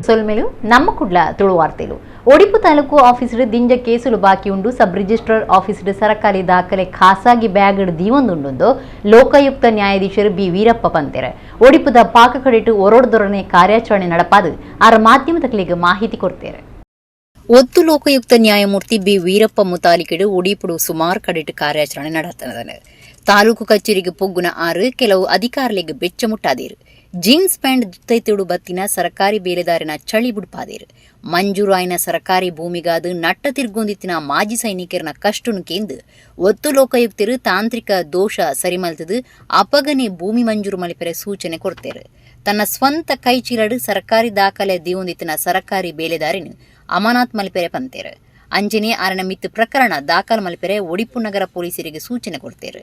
సొల్మెలు నమ్మకుడ్ల Tulu ವಾರ್ತೆಲು Odipu taluk officer ದಿಂಜ ಕೇಸುಲು ಬಾಕಿ ಉಂಡು ಸಬ್ ರಿಜಿಸ್ಟ್ರಾರ್ ಆಫೀಸರ್ ಸರಕಾರಿ ದಾಖಲೆ ಖಾಸಗಿ ಬ್ಯಾಗ್ ದೀವೊಂದುಂಡು ಲೋಕಾಯುಕ್ತ ನ್ಯಾಯಾಧೀಶರು ಬಿ ವೀರಪ್ಪ ಪಂತೆರೆ ಒಡಿಪುದ ಪಾಕ ಕಡೆಟು ಒರೊಡದೊರನೆ ಕಾರ್ಯಾಚರಣೆ ನಡಪಾದು ಆರ ಮಾಧ್ಯಮದಗಳಿಗೆ ಮಾಹಿತಿ ಕೊಡ್ತಾರೆ. ಒತ್ತು ಲೋಕಾಯುಕ್ತ ನ್ಯಾಯಮೂರ್ತಿ ಬಿ ವೀರಪ್ಪ ಮುತಾಲಿಕೆಡು ಒಡಿಪುಡು ಸುಮಾರು ಕಡೆಟು ಕಾರ್ಯಾಚರಣೆ ನಡೆಯುತ್ತದೆ. ತಾಲೂಕು ಕಚೇರಿಗೆ ಪೊಗ್ಗುನ ಆರು ಕೆಲವು ಅಧಿಕಾರಿಗಳಿಗೆ ಬೆಚ್ಚ ಮುಟ್ಟಾದೇರು. ಜೀನ್ಸ್ ಪ್ಯಾಂಟ್ ದುತ್ತೈತಿಡು ಬತ್ತಿನ ಸರ್ಕಾರಿ ಬೇಲೆದಾರಿನ ಚಳಿ ಬುಡ್ಪಾದೇರು. ಮಂಜೂರು ಆಯ್ನ ಸರ್ಕಾರಿ ಭೂಮಿಗಾದು ನಟ್ಟ ತಿರ್ಗೊಂದಿತ್ತಿನ ಮಾಜಿ ಸೈನಿಕರನ ಕಷ್ಟನು ಕೇಂದು ಒತ್ತು ಲೋಕಾಯುಕ್ತರು ತಾಂತ್ರಿಕ ದೋಷ ಸರಿಮಲ್ತದು ಅಪಗನೆ ಭೂಮಿ ಮಂಜೂರು ಮಲಿಪರೆ ಸೂಚನೆ ಕೊಡ್ತೇರು. ತನ್ನ ಸ್ವಂತ ಕೈ ಚೀಲಡು ಸರ್ಕಾರಿ ದಾಖಲೆ ದೀವೊಂದಿತ್ತಿನ ಸರ್ಕಾರಿ ಬೇಲೆದಾರಿನ ಅಮಾನತ್ ಮಲಿಪೆರೆ ಪಂತೇರು. ಅಂಜನೆ ಆರನ ಮಿತ್ತು ಪ್ರಕರಣ ದಾಖಲು ಮಲಿಪೆರೆ ಒಡಿಪು ನಗರ ಪೊಲೀಸರಿಗೆ ಸೂಚನೆ ಕೊಡ್ತೇರು.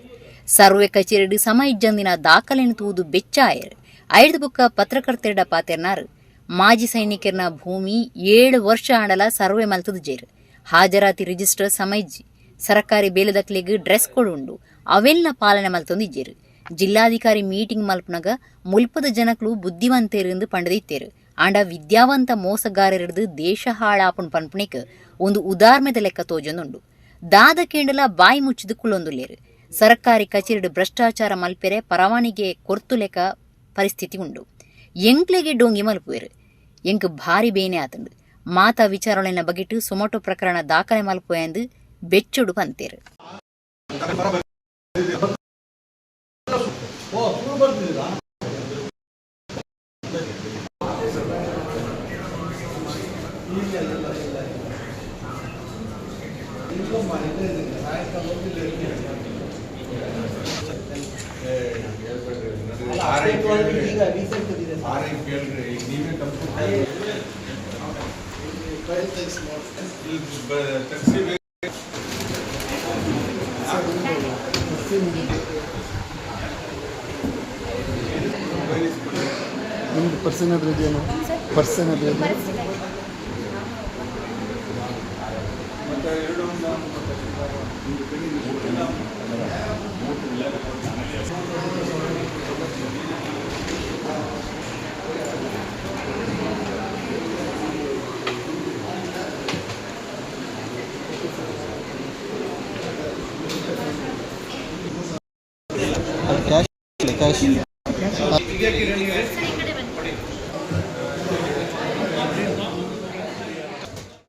ಸರ್ವೆ ಕಚೇರಿ ಸಮ ಇಜ್ಜಂದಿನ ದಾಖಲೆಯನ್ನು ತೂದು ಬೆಚ್ಚಾಯರು. ಐದು ಬುಕ್ಕ ಪತ್ರಕರ್ತೆರಡ ಪಾತೆರ್ನಾರು ಮಾಜಿ ಸೈನಿಕರನ ಭೂಮಿ 7 ವರ್ಷ ಆಂಡಲ ಸರ್ವೆ ಮಲ್ತದು ಜೇರು. ಹಾಜರಾತಿ ರಿಜಿಸ್ಟರ್ ಸಮೈಜ್ಜಿ ಸರ್ಕಾರಿ ಬೇಲೆದಕ್ಲೆಗ್ ಡ್ರೆಸ್ ಕೋಡ್ ಉಂಡು ಅವೆಲ್ಲ ಪಾಲನೆ ಮಲ್ತೊಂದಿಜ್ಜೇರು. ಜಿಲ್ಲಾಧಿಕಾರಿ ಮೀಟಿಂಗ್ ಮಲ್ಪನಾಗ ಮುಲ್ಪದ ಜನಕ್ಲು ಬುದ್ಧಿವಂತೇರೆಂದು ಪಂಡದಿತ್ತೇರು. ಆಂಡ ವಿದ್ಯಾವಂತ ಮೋಸಗಾರರಿಡ್ದು ದೇಶ ಹಾಳಾಪುಣ್ ಪನ್ಪುಣಿಕ್ ಒಂದು ಉದಾರ್ಮೆದ ಲೆಕ್ಕ ತೋಜೊಂದುಂಡು. ದಾದ ಕೇಂಡಲ ಬಾಯಿ ಮುಚ್ಚಿದು ಕುಳ್ಳೊಂದುಲ್ಲೇರು. ಸರ್ಕಾರಿ ಕಚೇರಿ ಭ್ರಷ್ಟಾಚಾರ ಮಲ್ಪೆರೆ ಪರವಾನಿಗೆ ಕೊರ್ತು ಲೆಕ್ಕ ಪರಿಸ್ಥಿತಿ ಉಂಡು. ಎಂಕ್ಲೆಗೆ ಡೋಂಗಿ ಮಲ್ಪುವೆರು. ಎಂಕ್ ಭಾರಿ ಬೇನೆ ಆತಂಡು. ಮಾತಾ ವಿಚಾರಣೆನ ಬಗೆಟ್ಟು ಸೊಮಟೋ ಪ್ರಕರಣ ದಾಖಲೆ ಮಲ್ಪುವೆಂದು ಬೆಚ್ಚೊಡು ಪಂತೇರು.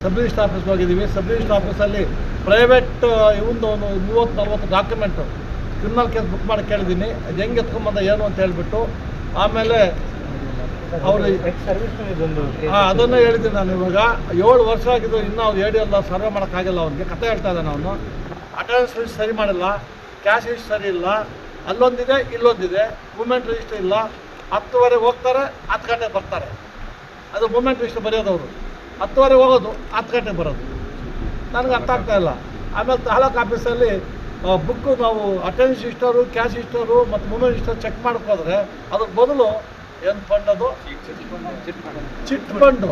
ಸಬ್ ರಿಜಿಸ್ಟರ್ ಆಫೀಸ್ಗೆ ಹೋಗಿದ್ದೀವಿ. ಸಬ್ ರಿಜಿಸ್ಟರ್ ಆಫೀಸಲ್ಲಿ ಪ್ರೈವೇಟ್ ಇವಂದು ಒಂದು 30-40 ಡಾಕ್ಯುಮೆಂಟು ಕ್ರಿಮಿನಲ್ ಕೇಸ್ ಬುಕ್ ಮಾಡಿ ಕೇಳಿದ್ದೀನಿ. ಅದು ಹೆಂಗೆ ಎತ್ಕೊಂಬಂದ ಏನು ಅಂತ ಹೇಳಿಬಿಟ್ಟು ಆಮೇಲೆ ಅವರು ಅದನ್ನು ಹೇಳಿದ್ದೀನಿ ನಾನು. ಇವಾಗ 7 ವರ್ಷ ಆಗಿದ್ದು ಇನ್ನೂ ಅವ್ರು ಏಡಿಯಲ್ಲ ಸರ್ವೆ ಮಾಡೋಕ್ಕಾಗಿಲ್ಲ. ಅವ್ನಿಗೆ ಕತೆ ಹೇಳ್ತಾ ಇದ್ದಾನೆ ಅವನು. ಅಟೆಂಡೆನ್ಸ್ ರಿಜಿಸ್ಟರ್ ಸರಿ ಮಾಡಿಲ್ಲ, ಕ್ಯಾಶ್ ರಿಜಿಸ್ಟರ್ ಸರಿ ಇಲ್ಲ, ಅಲ್ಲೊಂದಿದೆ ಇಲ್ಲೊಂದಿದೆ, ಮೂಮೆಂಟ್ ರಿಜಿಸ್ಟರ್ ಇಲ್ಲ. 10:00 ಹೋಗ್ತಾರೆ, 10 ಗಂಟೆಗೆ ಬರ್ತಾರೆ. ಅದು ಮೂಮೆಂಟ್ ರಿಜಿಸ್ಟರ್ ಬರೆಯೋದವರು. 10:00 ಹೋಗೋದು, 10 ಗಂಟೆಗೆ ಬರೋದು. ನನಗೆ ಅರ್ಥ ಆಗ್ತಾ ಇಲ್ಲ. ಆಮೇಲೆ ತಾಲೂಕು ಆಫೀಸಲ್ಲಿ ಬುಕ್ಕು ನಾವು ಅಟೆಂಡೆನ್ಸ್ ರಿಜಿಸ್ಟರು, ಕ್ಯಾಶ್ ರಿಜಿಸ್ಟರು ಮತ್ತು ಮೂಮೆಂಟ್ ರಿಜಿಸ್ಟರ್ ಚೆಕ್ ಮಾಡೋಕ್ಕೋದ್ರೆ ಅದ್ರ ಬದಲು ಏನು ಫಂಡ್ ಅದು ಚಿಟ್ ಫಂಡು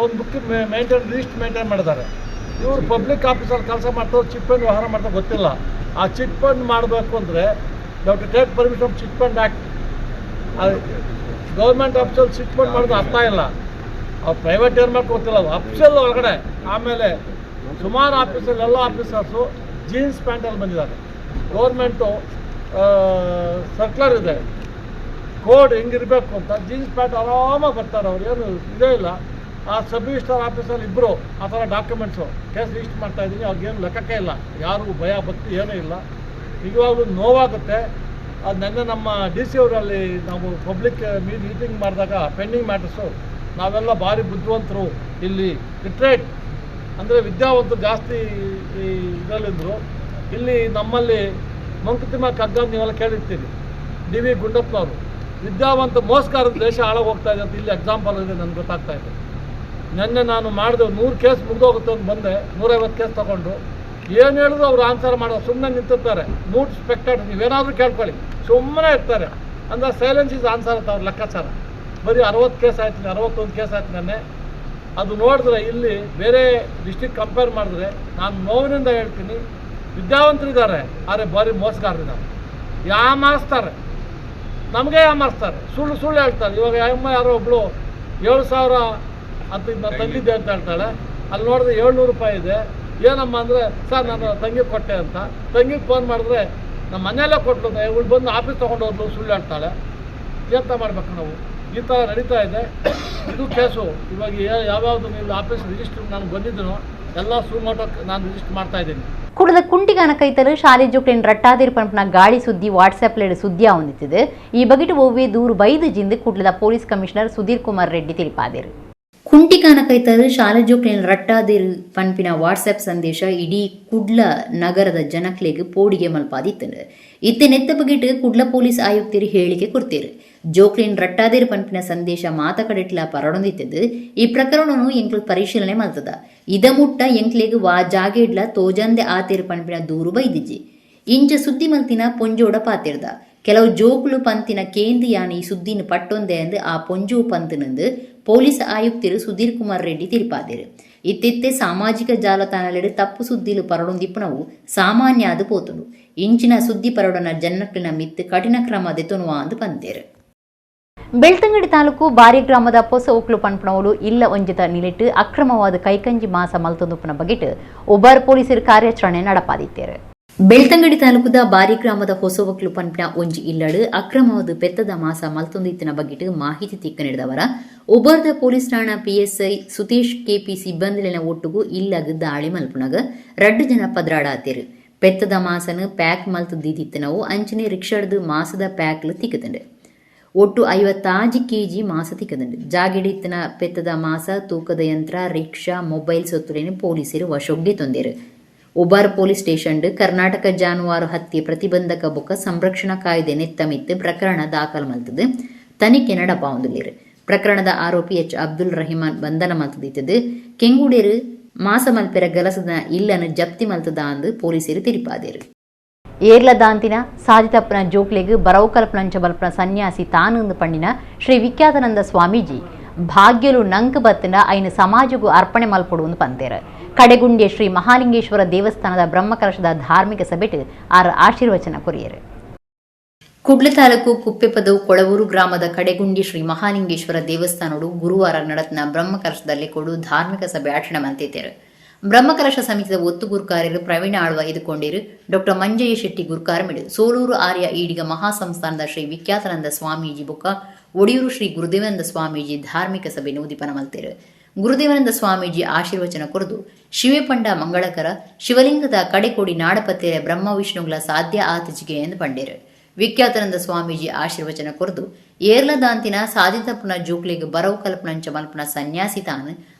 ಒಂದು ಬುಕ್ಕಿಗೆ ಮೇಂಟೈನ್ ಮಾಡಿದ್ದಾರೆ. ಇವರು ಪಬ್ಲಿಕ್ ಆಫೀಸಲ್ಲಿ ಕೆಲಸ ಮಾಡ್ತಾರೆ, ಚಿಟ್ ಫಂಡ್ ವ್ಯವಹಾರ ಮಾಡ್ತಾರೆ ಗೊತ್ತಿಲ್ಲ. ಆ ಚಿಟ್ ಫಂಡ್ ಮಾಡಬೇಕು ಅಂದರೆ ನಾವು to take permission chit fund act. Government ಆಫೀಸಲ್ಲಿ ಚಿಟ್ ಫಂಡ್ ಮಾಡೋದು ಅರ್ಥ ಇಲ್ಲ. ಅವ್ರು ಪ್ರೈವೇಟ್ ಏನು ಮಾಡ್ಕೊ ಗೊತ್ತಿಲ್ಲ, ಅದು ಅಫಿಷಿಯಲ್ ಒಳಗಡೆ. ಆಮೇಲೆ ಸುಮಾರು ಆಫೀಸಲ್ಲಿ ಎಲ್ಲ ಆಫೀಸರ್ಸು ಜೀನ್ಸ್ ಪ್ಯಾಂಟಲ್ಲಿ ಬಂದಿದ್ದಾರೆ. ಗೌರ್ಮೆಂಟು ಸರ್ಕ್ಯುಲರ್ ಇದೆ, ಕೋಡ್ ಹೆಂಗಿರಬೇಕು ಅಂತ. ಜೀನ್ಸ್ ಪ್ಯಾಂಟ್ ಆರಾಮಾಗಿ ಬರ್ತಾರೆ, ಅವ್ರು ಏನು ಇದೇ ಇಲ್ಲ. ಆ ಸಬ್ ರಿಜಿಸ್ಟರ್ ಆಫೀಸಲ್ಲಿ ಇಬ್ಬರು ಆ ಥರ ಡಾಕ್ಯುಮೆಂಟ್ಸು ಕೇಸ್ ರಿಜಿಸ್ಟರ್ ಮಾಡ್ತಾಯಿದ್ದೀನಿ. ಅವ್ರಿಗೇನು ಲೆಕ್ಕಕ್ಕೆ ಇಲ್ಲ, ಯಾರಿಗೂ ಭಯ ಭಕ್ತಿ ಏನೂ ಇಲ್ಲ. ನಿಜವಾಗ್ಲೂ ನೋವಾಗುತ್ತೆ. ಅದು ನೆನ್ನೆ ನಮ್ಮ DC ಅವರಲ್ಲಿ ನಾವು ಪಬ್ಲಿಕ್ ಮೀಟಿಂಗ್ ಮಾಡಿದಾಗ ಪೆಂಡಿಂಗ್ ಮ್ಯಾಟರ್ಸು ನಾವೆಲ್ಲ ಭಾರಿ ಬುದ್ಧಿವಂತರು, ಇಲ್ಲಿ ಲಿಟ್ರೇಟ್ ಅಂದರೆ ವಿದ್ಯಾವಂತರು ಜಾಸ್ತಿ ಇದರಲ್ಲಿದ್ದರು. ಇಲ್ಲಿ ನಮ್ಮಲ್ಲಿ ಮಂಕುತಿಮ್ಮ ಕಗ್ಗ ನೀವೆಲ್ಲ ಕೇಳಿರ್ತೀರಿ, DV ಗುಂಡಪ್ಪನವರು. ವಿದ್ಯಾವಂತ ಮೋಸಗಾರ ದೇಶ ಹಾಳಾಗಿ ಹೋಗ್ತಾ ಇದೆ ಅಂತ ಇಲ್ಲಿ ಎಕ್ಸಾಂಪಲ್ ಇದೆ, ನನಗೆ ಗೊತ್ತಾಗ್ತಾ ಇದೆ. ನೆನ್ನೆ ನಾನು ಮಾಡಿದೆ 100 ಕೇಸ್ ಮುಗಿದೋಗುತ್ತೆ ಅಂತ ಬಂದೆ, 150 ಕೇಸ್ ತೊಗೊಂಡು ಏನು ಹೇಳಿದ್ರು ಅವರು ಆನ್ಸರ್ ಮಾಡೋದು ಸುಮ್ಮನೆ ನಿಂತಿರ್ತಾರೆ. ಮೂಡ್ ಸ್ಪೆಕ್ಟೇಟರ್, ನೀವೇನಾದರೂ ಕೇಳ್ಕೊಳ್ಳಿ, ಸುಮ್ಮನೆ ಇರ್ತಾರೆ. ಅಂದರೆ ಸೈಲೆನ್ಸ್ ಇಸ್ ಆನ್ಸರ್ ಅಂತ ಅವ್ರ ಲೆಕ್ಕಾಚಾರ. ಬರೀ 60 ಕೇಸ್ ಆಯ್ತು, 61 ಕೇಸ್ ಆಯ್ತು ನೆನ್ನೆ. ಅದು ನೋಡಿದ್ರೆ ಇಲ್ಲಿ ಬೇರೆ ಡಿಸ್ಟಿಕ್ ಕಂಪೇರ್ ಮಾಡಿದ್ರೆ ನಾನು ನೋವಿನಿಂದ ಹೇಳ್ತೀನಿ, ವಿದ್ಯಾವಂತರಿದ್ದಾರೆ ಆದರೆ ಭಾರಿ ಮೋಸಗಾರರಿದ್ದಾರೆ. ಯಾಮಾರಿಸ್ತಾರೆ, ನಮಗೆ ಯಾಮಾರಿಸ್ತಾರೆ, ಸುಳ್ಳು ಹೇಳ್ತಾರೆ. ಇವಾಗ ಯಾರೋ ಒಬ್ಬಳು 7,000 ಅಂತ ನಾನು ತಂದಿದ್ದೆ ಅಂತ ಹೇಳ್ತಾಳೆ. ಅಲ್ಲಿ ನೋಡಿದ್ರೆ 700 ರೂಪಾಯಿ ಇದೆ. ಏನಮ್ಮ ಅಂದರೆ ಸರ್ ನಾನು ತಂಗಿಗೆ ಕೊಟ್ಟೆ ಅಂತ. ತಂಗಿಗೆ ಫೋನ್ ಮಾಡಿದ್ರೆ ನಮ್ಮ ಮನೆಯಲ್ಲೇ ಕೊಟ್ಟಲು, ಇವಳು ಬಂದು ಆಫೀಸ್ ತೊಗೊಂಡೋದ್ಲು, ಸುಳ್ಳು ಹೇಳ್ತಾಳೆ. ಎಂತ ಮಾಡ್ಬೇಕು ನಾವು? ಈ ಥರ ನಡೀತಾ ಇದೆ. ಇದು ಕೇಸು ಇವಾಗ ಯಾವ್ಯಾವುದು ನೀವು ಆಫೀಸ್ ರಿಜಿಸ್ಟರ್ ನಾನು ಬಂದಿದ್ದೀನೋ ಎಲ್ಲ ಸುಮೋಟೋ ನಾನು ರಿಜಿಸ್ಟರ್ ಮಾಡ್ತಾ ಇದ್ದೀನಿ. ಕುಡದ ಕುಂಟಿಗಾನ ಕೈತಲು ಶಾಲೆ ಜೋಕ್ಲೇನ್ ರಟ್ಟಾದಿರು ಪಂಪನ ಗಾಳಿ ಸುದ್ದಿ ವಾಟ್ಸಾಪ್ಲೆಡ್ ಸುದ್ದಿಯ ಹೊಂದಿತ್ತಿದೆ. ಈ ಬಗೆಟ್ ಒವ್ವೆ ದೂರು ಬೈದು ಜಿಂದು ಕುಡ್ಲದ ಪೊಲೀಸ್ ಕಮಿಷನರ್ ಸುಧೀರ್ ಕುಮಾರ್ ರೆಡ್ಡಿ ತಿಳಿಪಾದಿರು. ಕುಂಟಿಕಾನ ಕೈತಲು ಶಾಲೆ ಜೋಕ್ಲೇನ್ ರಟ್ಟಾದಿರು ಪಂಪಿನ ವಾಟ್ಸಾಪ್ ಸಂದೇಶ ಇಡೀ ಕುಡ್ಲ ನಗರದ ಜನಕ್ಲೆಗ್ ಪೋಡಿಗೆ ಮಲ್ಪಾದಿತ್ತಂಡು. ಇತ್ತೆನೆತ್ತ ಬಗೆಟ್ ಕುಡ್ಲ ಪೊಲೀಸ್ ಆಯುಕ್ತರು ಹೇಳಿಕೆ ಕೊಡ್ತೀರು. ಜೋಕ್ಲೇನ್ ರಟ್ಟಾದಿರು ಪಂಪಿನ ಸಂದೇಶ ಮಾತ ಕಡೆಟ್ಲ ಪರಡೊಂದಿತ್ತದು. ಈ ಪ್ರಕರಣನು ಎಂಕ್ಲು ಪರಿಶೀಲನೆ ಮಾಡ್ತದ. ಇದ ಮುಟ್ಟ ಎಂಕ್ಲೆಗ್ ವಾ ಜಾಗೇಡ್ಲ ತೋಜಂದೆ ಆತೇರು ಪಂಪಿನ ದೂರು ಬೈದಿಜ್ಜಿ. ಇಂಚ ಸುದ್ದಿ ಮಲ್ತಿನ ಪೊಂಜೋಡ ಪಾತಿರ್ದ. ಕೆಲವು ಜೋಕುಲು ಪಂತಿನ ಕೇಂದ್ರ ಯಾನಿ ಸುದ್ದಿನ ಪಟ್ಟೊಂದೆ ಅಂದು ಆ ಪೊಂಜು ಪಂತನಂದು ಪೊಲೀಸ್ ಆಯುಕ್ತರು ಸುಧೀರ್ ಕುಮಾರ್ ರೆಡ್ಡಿ ತಿರುಪಾದಿರು. ಇತ್ತಿತ್ತೆ ಸಾಮಾಜಿಕ ಜಾಲತಾಣಲೆಡು ತಪ್ಪು ಸುದ್ದಿಲು ಪರಡೊಂದಿಪ್ಪನವು ಸಾಮಾನ್ಯ ಅದು ಪೋತುಂಡು. ಇಂಚಿನ ಸುದ್ದಿ ಪರಡನ ಜನಕ್ಲಿನ ಮಿತ್ತು ಕಠಿಣ ಕ್ರಮ ದೆತೊನುವ ಅಂದು ಪಂತೇರು. ಬೆಳ್ತಂಗಡಿ ತಾಲೂಕು ಬಾರಿ ಗ್ರಾಮದ ಹೊಸ ಒಕ್ಲು ಪಂಪನವಳು ಇಲ್ಲ ಒಂಜಿತ ನಿಲಿಟ್ಟು ಅಕ್ರಮವಾದ ಕೈಕಂಜಿ ಮಾಸ ಮಲ್ತೊಂದುಪ್ಪನ ಬಗೆಟ್ ಒಬ್ಬರು ಪೊಲೀಸರು ಕಾರ್ಯಾಚರಣೆ ನಡಪಾದಿತ್ತೇರು. ಬೆಳ್ತಂಗಡಿ ತಾಲೂಕದ ಬಾರಿ ಗ್ರಾಮದ ಹೊಸ ಒಕ್ಲು ಪಂಪಿನ ಒಂಜಿ ಇಲ್ಲಡು ಅಕ್ರಮವಾದ ಪೆತ್ತದ ಮಾಸ ಮಲ್ತೊಂದಿತ್ತಿನ ಬಗೆಟ್ ಮಾಹಿತಿ ತಿಕ್ಕ ನೀಡಿದವರ ಒಬ್ಬರದ ಪೊಲೀಸ್ ಠಾಣಾ PSI ಸುತೇಶ್ KP ಸಿಬ್ಬಂದಿಲಿನ ಒಟ್ಟುಗೂ ಇಲ್ಲಗ ದಾಳಿ ಮಲ್ಪುನಗ 2 ಜನ ಪದ್ರಾಡಾತೇರು. ಪೆತ್ತದ ಮಾಸನು ಪ್ಯಾಕ್ ಮಲ್ತದಿತ್ತಿನವು ಅಂಚನೆ ರಿಕ್ಷಾಡ್ದು ಮಾಸದ ಪ್ಯಾಕ್ಲು ತಿಕ್ಕದಂಡು. ಒಟ್ಟು 56 kg ಮಾಸ ತಿಕ್ಕದಂಡು. ಜಾಗಿಡಿತ್ತಿನ ಪೆತ್ತದ ಮಾಸ ತೂಕದ ಯಂತ್ರ ರಿಕ್ಷಾ ಮೊಬೈಲ್ ಸೊತ್ತುಲೇನು ಪೊಲೀಸರು ವಶೊಗ್ಗೆ ತೊಂದೇರು. ಒಬ್ಬರ ಪೊಲೀಸ್ ಸ್ಟೇಷನ್ ಕರ್ನಾಟಕ ಜಾನುವಾರು ಹತ್ಯೆ ಪ್ರತಿಬಂಧಕ ಬೊಕ್ಕ ಸಂರಕ್ಷಣಾ ಕಾಯ್ದೆ ನೆತ್ತಮಿತ್ತು ಪ್ರಕರಣ ದಾಖಲು ಮಲ್ತದು. ತನಿಖೆ ನಡಪಾವುದಿಲ್ಲಿರು. ಪ್ರಕರಣದ ಆರೋಪಿ H. ಅಬ್ದುಲ್ ರಹಿಮಾನ್ ಬಂಧನ ಮಲ್ತದಿತ್ತದು. ಕೆಂಗುಡೇರು ಮಾಸ ಮಲ್ಪೆರ ಗಲಸದ ಇಲ್ಲನ್ನು ಜಪ್ತಿ ಮಲ್ತದ ಅಂದು ಪೊಲೀಸರು ತಿರುಪಾದೇರು. ಏರ್ಲ ದಾಂತಿನ ಸಾಧಿತಪ್ಪನ ಜೋಕ್ಲೆಗ್ ಬರವು ಕಲ್ಪನಂಚ ಬಲ್ಪನ ಸನ್ಯಾಸಿ ತಾನು ಪಂಡಿನ ಶ್ರೀ ವಿಖ್ಯಾತಾನಂದ ಸ್ವಾಮೀಜಿ ಭಾಗ್ಯಲು ನಂಕ್ ಬತ್ತಿನ ಐನ ಸಮಾಜಗೂ ಅರ್ಪಣೆ ಮಲ್ಪಡುವುದು ಪಂತೇರು. ಕಡೆಗುಂಡಿಯ ಶ್ರೀ ಮಹಾಲಿಂಗೇಶ್ವರ ದೇವಸ್ಥಾನದ ಬ್ರಹ್ಮಕಲಶದ ಧಾರ್ಮಿಕ ಸಭೆಟ್ ಆರ ಆಶೀರ್ವಚನ ಕೊರಿಯರು. ಕುಡ್ಲ ತಾಲೂಕು ಕುಪ್ಪೆಪದವು ಕೊಳವೂರು ಗ್ರಾಮದ ಕಡೆಗುಂಡಿ ಶ್ರೀ ಮಹಾಲಿಂಗೇಶ್ವರ ದೇವಸ್ಥಾನಡು ಗುರುವಾರ ನಡೆದ ಬ್ರಹ್ಮಕಲಶದಲ್ಲಿ ಕೊಡು ಧಾರ್ಮಿಕ ಸಭೆ ಆಚರಣೆ ಮಲ್ತಿದ್ದೇರು. ಬ್ರಹ್ಮಕಲಶ ಸಮಿತಿಯ ಒತ್ತು ಗುರುಕಾರ್ಯರು ಪ್ರವೀಣ ಆಳ್ವ ಇದುಕೊಂಡಿರು. ಡಾಕ್ಟರ್ ಮಂಜಯ್ಯ ಶೆಟ್ಟಿ ಗುರುಕಾರಮಿಡು ಸೋಲೂರು ಆರ್ಯ ಈಡಿಗ ಮಹಾಸಂಸ್ಥಾನದ ಶ್ರೀ ವಿಖ್ಯಾತಾನಂದ ಸ್ವಾಮೀಜಿ ಬೊಕ್ಕ ಒಡಿಯೂರು ಶ್ರೀ ಗುರುದೇವಾನಂದ ಸ್ವಾಮೀಜಿ ಧಾರ್ಮಿಕ ಸಭೆ ನೂದಿಪನ ಮಲ್ತೇರು. ಗುರುದೇವಾನಂದ ಸ್ವಾಮೀಜಿ ಆಶೀರ್ವಚನ ಕೊರದು ಶಿವೇಪಂಡ ಮಂಗಳಕರ ಶಿವಲಿಂಗದ ಕಡೆಕೊಡಿ ನಾಡಪತ್ತೆಯ ಬ್ರಹ್ಮ ವಿಷ್ಣುಗಳ ಸಾಧ್ಯ ಆತಜಿಗೆ ಎಂದು ಪಂಡೇರು. ವಿಖ್ಯಾತಾನಂದ ಸ್ವಾಮೀಜಿ ಆಶೀರ್ವಚನ ಕೊರದು ಏರ್ಲದಾಂತಿನ ಸಾಧಿತಪ್ಪನ ಜೋಕ್ಲೆಗ್ ಬರವು ಕಲ್ಪನಂಚ ಮಲ್ಪನ ಸನ್ಯಾಸಿ ತಾನು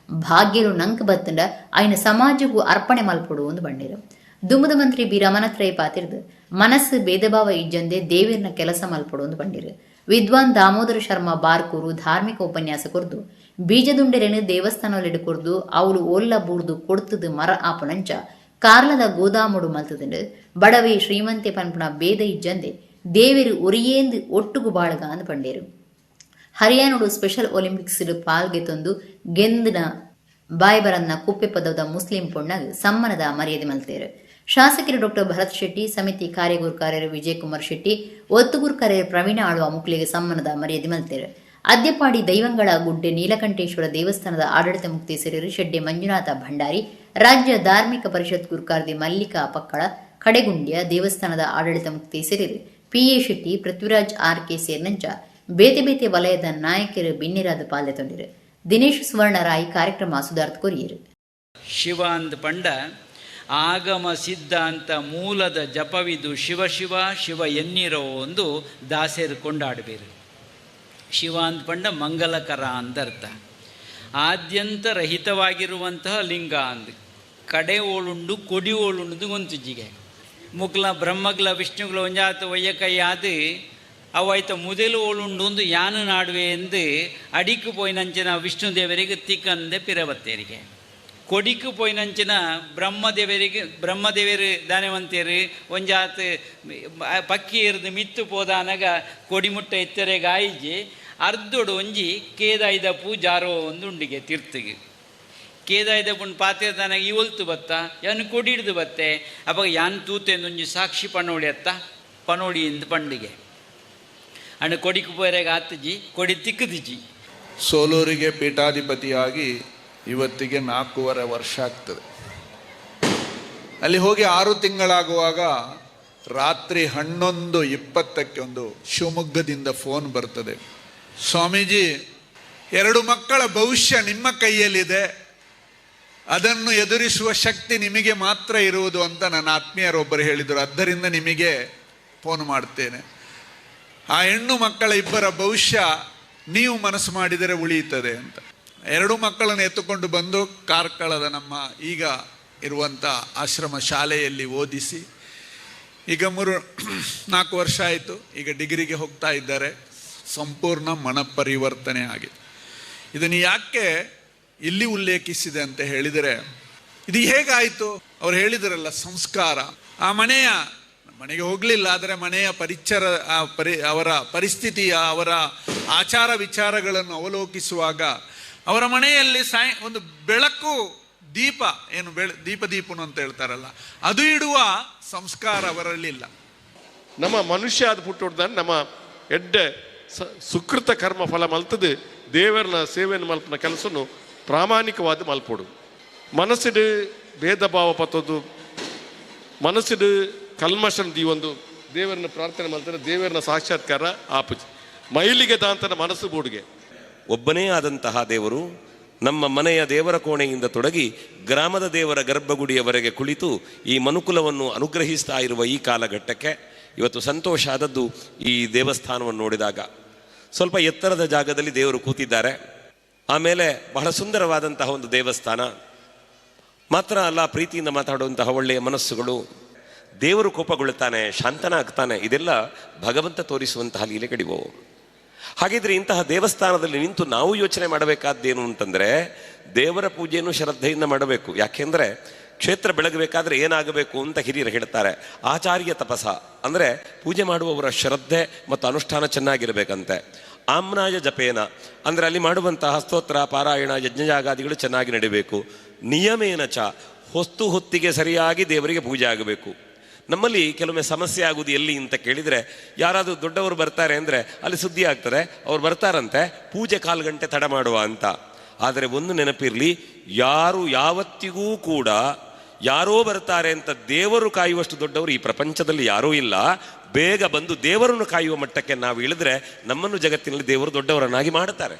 ಭಾಗ್ಯಲು ನಂಕ್ ಬತ್ತಂಡ ಐನ ಸಮಾಜಗೂ ಅರ್ಪಣೆ ಮಲ್ಪಡುವುದು ಬಂಡೇರು. ದುಮ್ಮದ ಮಂತ್ರಿ ಬಿ ರಮಣತ್ರಯ ಪಾತಿರ್ದು ಮನಸ್ಸು ಭೇದಭಾವ ಇಜ್ಜಂದೆ ದೇವೇರ್ನ ಕೆಲಸ ಮಲ್ಪಡುವುದು ಬಂಡೇರು. ವಿದ್ವಾನ್ ದಾಮೋದರ ಶರ್ಮಾ ಬಾರ್ಕೂರು ಧಾರ್ಮಿಕ ಉಪನ್ಯಾಸ ಕೊರ್ದು ಬೀಜದುಂಡೆರೆನು ದೇವಸ್ಥಾನಲೆಡು ಕೊರ್ದು ಅವಳು ಓಲ್ಲ ಬೂರ್ದು ಕೊಡ್ತದು ಮರ ಆಪುನಂಚ ಕಾರ್ಲದ ಗೋದಾಮುಡು ಮಲ್ತದಂಡು ಬಡವೆ ಶ್ರೀಮಂತೆ ಪನ್ಪುನ ಭೇದ ಇಜ್ಜಂದೆ ದೇವೇರು ಒರಿಯೇಂದು ಒಟ್ಟುಗು ಬಾಳಗ ಅಂದು ಪಂಡೇರು. ಹರಿಯಾಣಡು ಸ್ಪೆಷಲ್ ಒಲಿಂಪಿಕ್ಸ್ ಪಾಲ್ಗೆ ತಂದು ಗೆಂದಿನ ಬಾಯ್ಬರನ್ನ ಕುಪ್ಪೆ ಪದದ ಮುಸ್ಲಿಂ ಪೊಣ್ಣಗ್ ಸಮ್ಮನದ ಮರ್ಯಾದೆ ಮಲ್ತೇರು. ಶಾಸಕರು ಡಾಕ್ಟರ್ ಭರತ್ ಶೆಟ್ಟಿ, ಸಮಿತಿ ಕಾರ್ಯಗುರುಕಾರ್ಯರು ವಿಜಯಕುಮಾರ್ ಶೆಟ್ಟಿ, ಒತ್ತುಗುರುಕಾರ್ಯರು ಪ್ರವೀಣ ಆಳ್ವ ಮುಕ್ಲಿಗೆ ಸಮ್ಮನದ ಮರ್ಯಾದೆ ಮಲ್ತೇರು. ಅದ್ಯಪಾಡಿ ದೈವಂಗಳ ಗುಡ್ಡೆ ನೀಲಕಂಠೇಶ್ವರ ದೇವಸ್ಥಾನದ ಆಡಳಿತ ಮುಕ್ತೇಸರರು ಶೆಡ್ಡೆ ಮಂಜುನಾಥ ಭಂಡಾರಿ, ರಾಜ್ಯ ಧಾರ್ಮಿಕ ಪರಿಷತ್ ಗುರುಕಾರ್ತಿ ಮಲ್ಲಿಕಾ ಪಕ್ಕಳ, ಕಡೆಗುಂಡ್ಯ ದೇವಸ್ಥಾನದ ಆಡಳಿತ ಮುಕ್ತೇಸರರು PA ಶೆಟ್ಟಿ, ಪೃಥ್ವಿರಾಜ್ RK ಸೇರ್ನಂಚ ಬೇತೆ ಬೇತೆ ವಲಯದ ನಾಯಕರು ಬಿನ್ನಿರಾದ ಪಾಲ್ದೆ ತೊಂದಿರು. ದಿನೇಶ್ ಸುವರ್ಣರಾಯಿ ಕಾರ್ಯಕ್ರಮ ಸುಧಾರ್ಥ ಕೊರಿಯರು. ಶಿವಾಂದ್ ಪಂಡ ಆಗಮ ಸಿದ್ಧಾಂತ ಮೂಲದ ಜಪವಿದು ಶಿವ ಶಿವ ಶಿವ ಎನ್ನಿರೋ ಒಂದು ದಾಸೇರು ಕೊಂಡಾಡಬೇರು. ಶಿವಾಂದ್ ಪಂಡ ಮಂಗಲಕರ ಅಂದರ್ಥ. ಆದ್ಯಂತ ರಹಿತವಾಗಿರುವಂತಹ ಲಿಂಗ ಅಂದು ಕಡೆ ಓಳುಂಡು ಕೊಡಿ ಓಳುಂಡು ಗೊಂತುಜಿಗೆ ಮುಕ್ಲ ಬ್ರಹ್ಮಗ್ಲ ವಿಷ್ಣುಗ್ಲ ಒಂಜಾತ ಒಯ್ಯಕೈ ಆದು ಅವಾಯ್ತ ಮೊದಲು ಓಳುಂಡು ಒಂದು ಯಾನು ನಾಡುವೆ ಎಂದು ಅಡಿಕ್ಕು ಪೋಯ್ನಂಚಿನ ವಿಷ್ಣು ದೇವರಿಗೆ ತಿಕ್ಕಂದೆ ಪಿರವತ್ತೇರಿಗೆ ಕೊಡಿಕ್ಕು ಪೋಯ್ನಂಚಿನ ಬ್ರಹ್ಮದೇವರು ದಾನವಂತೇರು ಒಂಜಾತ್ ಪಕ್ಕಿ ಇರ್ದು ಮಿತ್ತು ಪೋದಾನಾಗ ಕೊಡಿಮುಟ್ಟ ಎತ್ತರೆಗೆ ಆಯ್ಜಿ ಅರ್ಧೊಡು ಒಂಜಿ ಕೇದಾಯ್ದ ಪೂಜಾರೋ ಒಂದು ಉಂಡಿಗೆ ತೀರ್ಥಗೆ ಕೇದಾಯ್ದ ಪುಂಡು ಪಾತಿರ್ತಾನಾಗ ಇವಲ್ತು ಬತ್ತ ಯಾನು ಕೊಡಿ ಹಿಡ್ದು ಬತ್ತೆ ಅವಾಗ ಯಾನ್ ತೂತೆಂದು ಒಂಜಿ ಸಾಕ್ಷಿ ಪನೋಡಿ ಅತ್ತ ಪನೋಡಿ ಎಂದು ಪಂಡಿಗೆ ಅಣ್ಣ ಕೊಡಿಕು ಪೋಯರೆಗೆ ಆತಜಿ ಕೊಡಿ ತಿಕ್ಕದಿಜಿ ಸೋಲೂರಿಗೆ ಪೀಠಾಧಿಪತಿಯಾಗಿ ಇವತ್ತಿಗೆ 4.5 ವರ್ಷ ಆಗ್ತದೆ. ಅಲ್ಲಿ ಹೋಗಿ 6 ತಿಂಗಳಾಗುವಾಗ ರಾತ್ರಿ 11:20ಕ್ಕೆ ಒಂದು ಶಿವಮೊಗ್ಗದಿಂದ ಫೋನ್ ಬರ್ತದೆ. ಸ್ವಾಮೀಜಿ, 2 ಮಕ್ಕಳ ಭವಿಷ್ಯ ನಿಮ್ಮ ಕೈಯಲ್ಲಿದೆ, ಅದನ್ನು ಎದುರಿಸುವ ಶಕ್ತಿ ನಿಮಗೆ ಮಾತ್ರ ಇರುವುದು ಅಂತ ನನ್ನ ಆತ್ಮೀಯರೊಬ್ಬರು ಹೇಳಿದರು. ಆದ್ದರಿಂದ ನಿಮಗೆ ಫೋನ್ ಮಾಡ್ತೇನೆ. ಆ ಹೆಣ್ಣು ಮಕ್ಕಳ 2 ಭವಿಷ್ಯ ನೀವು ಮನಸ್ಸು ಮಾಡಿದರೆ ಉಳಿಯುತ್ತದೆ ಅಂತ. 2 ಮಕ್ಕಳನ್ನು ಎತ್ತುಕೊಂಡು ಬಂದು ಕಾರ್ಕಳದ ನಮ್ಮ ಈಗ ಇರುವಂಥ ಆಶ್ರಮ ಶಾಲೆಯಲ್ಲಿ ಓದಿಸಿ ಈಗ 4 ವರ್ಷ ಆಯಿತು. ಈಗ ಡಿಗ್ರಿಗೆ ಹೋಗ್ತಾ ಇದ್ದಾರೆ. ಸಂಪೂರ್ಣ ಮನಪರಿವರ್ತನೆ ಆಗಿದೆ. ಇದನ್ನು ಯಾಕೆ ಇಲ್ಲಿ ಉಲ್ಲೇಖಿಸಿದೆ ಅಂತ ಹೇಳಿದರೆ, ಇದು ಹೇಗಾಯಿತು? ಅವ್ರು ಹೇಳಿದರಲ್ಲ, ಸಂಸ್ಕಾರ. ಆ ಮನೆಗೆ ಹೋಗಲಿಲ್ಲ, ಆದರೆ ಮನೆಯ ಅವರ ಪರಿಸ್ಥಿತಿಯ, ಅವರ ಆಚಾರ ವಿಚಾರಗಳನ್ನು ಅವಲೋಕಿಸುವಾಗ ಅವರ ಮನೆಯಲ್ಲಿ ಒಂದು ಬೆಳಕು, ದೀಪ, ಏನು ದೀಪನು ಅಂತ ಹೇಳ್ತಾರಲ್ಲ, ಅದು ಇಡುವ ಸಂಸ್ಕಾರ ಅವರಲ್ಲಿಲ್ಲ. ನಮ್ಮ ಮನುಷ್ಯ ಅದು ಪುಟ್ಟೊಡ್ದ ನಮ್ಮ ಎಡ್ಡ ಸುಕೃತ ಕರ್ಮ ಫಲ ಮಲ್ತದು ದೇವರನ ಸೇವೆಯನ್ನು ಮಲ್ಪನ ಕೆಲಸನು ಪ್ರಾಮಾಣಿಕವಾದ ಮಲ್ಪೋಡು. ಮನಸ್ಸಿಡು ಭೇದ ಭಾವ ಪತ್ತೋದು, ಮನಸ್ಸಿಡು ಕಲ್ಮಶನ್ ದೀವೊಂದು ದೇವರನ್ನ ಪ್ರಾರ್ಥನೆ ಮಾಡ್ತಾರೆ. ದೇವರನ್ನ ಸಾಕ್ಷಾತ್ಕಾರ ಆಪುಜಿ ಮೈಲಿಗೆ ದಾಂತನ ಮನಸ್ಸು ಬೋಡಿಗೆ. ಒಬ್ಬನೇ ಆದಂತಹ ದೇವರು ನಮ್ಮ ಮನೆಯ ದೇವರ ಕೋಣೆಯಿಂದ ತೊಡಗಿ ಗ್ರಾಮದ ದೇವರ ಗರ್ಭಗುಡಿಯವರೆಗೆ ಕುಳಿತು ಈ ಮನುಕುಲವನ್ನು ಅನುಗ್ರಹಿಸ್ತಾ ಇರುವ ಈ ಕಾಲಘಟ್ಟಕ್ಕೆ ಇವತ್ತು ಸಂತೋಷ ಆದದ್ದು. ಈ ದೇವಸ್ಥಾನವನ್ನು ನೋಡಿದಾಗ ಸ್ವಲ್ಪ ಎತ್ತರದ ಜಾಗದಲ್ಲಿ ದೇವರು ಕೂತಿದ್ದಾರೆ. ಆಮೇಲೆ ಬಹಳ ಸುಂದರವಾದಂತಹ ಒಂದು ದೇವಸ್ಥಾನ ಮಾತ್ರ ಅಲ್ಲ, ಪ್ರೀತಿಯಿಂದ ಮಾತಾಡುವಂತಹ ಒಳ್ಳೆಯ ಮನಸ್ಸುಗಳು. ದೇವರು ಕೋಪಗೊಳ್ಳುತ್ತಾನೆ, ಶಾಂತನಾಗ್ತಾನೆ. ಇದೆಲ್ಲ ಭಗವಂತ ತೋರಿಸುವಂತಹ ಲೀಲೆಗಳಿವು. ಹಾಗಿದ್ರೆ ಇಂತಹ ದೇವಸ್ಥಾನದಲ್ಲಿ ನಿಂತು ನಾವು ಯೋಚನೆ ಮಾಡಬೇಕಾದ್ದೇನು ಅಂತಂದರೆ, ದೇವರ ಪೂಜೆಯನ್ನು ಶ್ರದ್ಧೆಯಿಂದ ಮಾಡಬೇಕು. ಯಾಕೆಂದರೆ ಕ್ಷೇತ್ರ ಬೆಳಗಬೇಕಾದ್ರೆ ಏನಾಗಬೇಕು ಅಂತ ಹಿರಿಯರು ಹೇಳ್ತಾರೆ. ಆಚಾರ್ಯ ತಪಸ ಅಂದರೆ ಪೂಜೆ ಮಾಡುವವರ ಶ್ರದ್ಧೆ ಮತ್ತು ಅನುಷ್ಠಾನ ಚೆನ್ನಾಗಿರಬೇಕಂತೆ. ಆಮ್ನಾಯ ಜಪೇನ ಅಂದರೆ ಅಲ್ಲಿ ಮಾಡುವಂತಹ ಸ್ತೋತ್ರ, ಪಾರಾಯಣ, ಯಜ್ಞಯಾಗಾದಿಗಳು ಚೆನ್ನಾಗಿ ನಡೀಬೇಕು. ನಿಯಮೇನ ಚ ಹೊತ್ತಿಗೆ ಸರಿಯಾಗಿ ದೇವರಿಗೆ ಪೂಜೆ ಆಗಬೇಕು. ನಮ್ಮಲ್ಲಿ ಕೆಲವೊಮ್ಮೆ ಸಮಸ್ಯೆ ಆಗುವುದು ಎಲ್ಲಿ ಅಂತ ಕೇಳಿದರೆ, ಯಾರಾದರೂ ದೊಡ್ಡವರು ಬರ್ತಾರೆ ಅಂದರೆ ಅಲ್ಲಿ ಸುದ್ದಿ ಆಗ್ತದೆ, ಅವ್ರು ಬರ್ತಾರಂತೆ ಪೂಜೆ 1/4 ಗಂಟೆ ತಡ ಮಾಡುವ ಅಂತ. ಆದರೆ ಒಂದು ನೆನಪಿರಲಿ, ಯಾರು ಯಾವತ್ತಿಗೂ ಕೂಡ ಯಾರೋ ಬರ್ತಾರೆ ಅಂತ ದೇವರು ಕಾಯುವಷ್ಟು ದೊಡ್ಡವರು ಈ ಪ್ರಪಂಚದಲ್ಲಿ ಯಾರೂ ಇಲ್ಲ. ಬೇಗ ಬಂದು ದೇವರನ್ನು ಕಾಯುವ ಮಟ್ಟಕ್ಕೆ ನಾವು ಇಳಿದ್ರೆ ನಮ್ಮನ್ನು ಜಗತ್ತಿನಲ್ಲಿ ದೇವರು ದೊಡ್ಡವರನ್ನಾಗಿ ಮಾಡುತ್ತಾರೆ.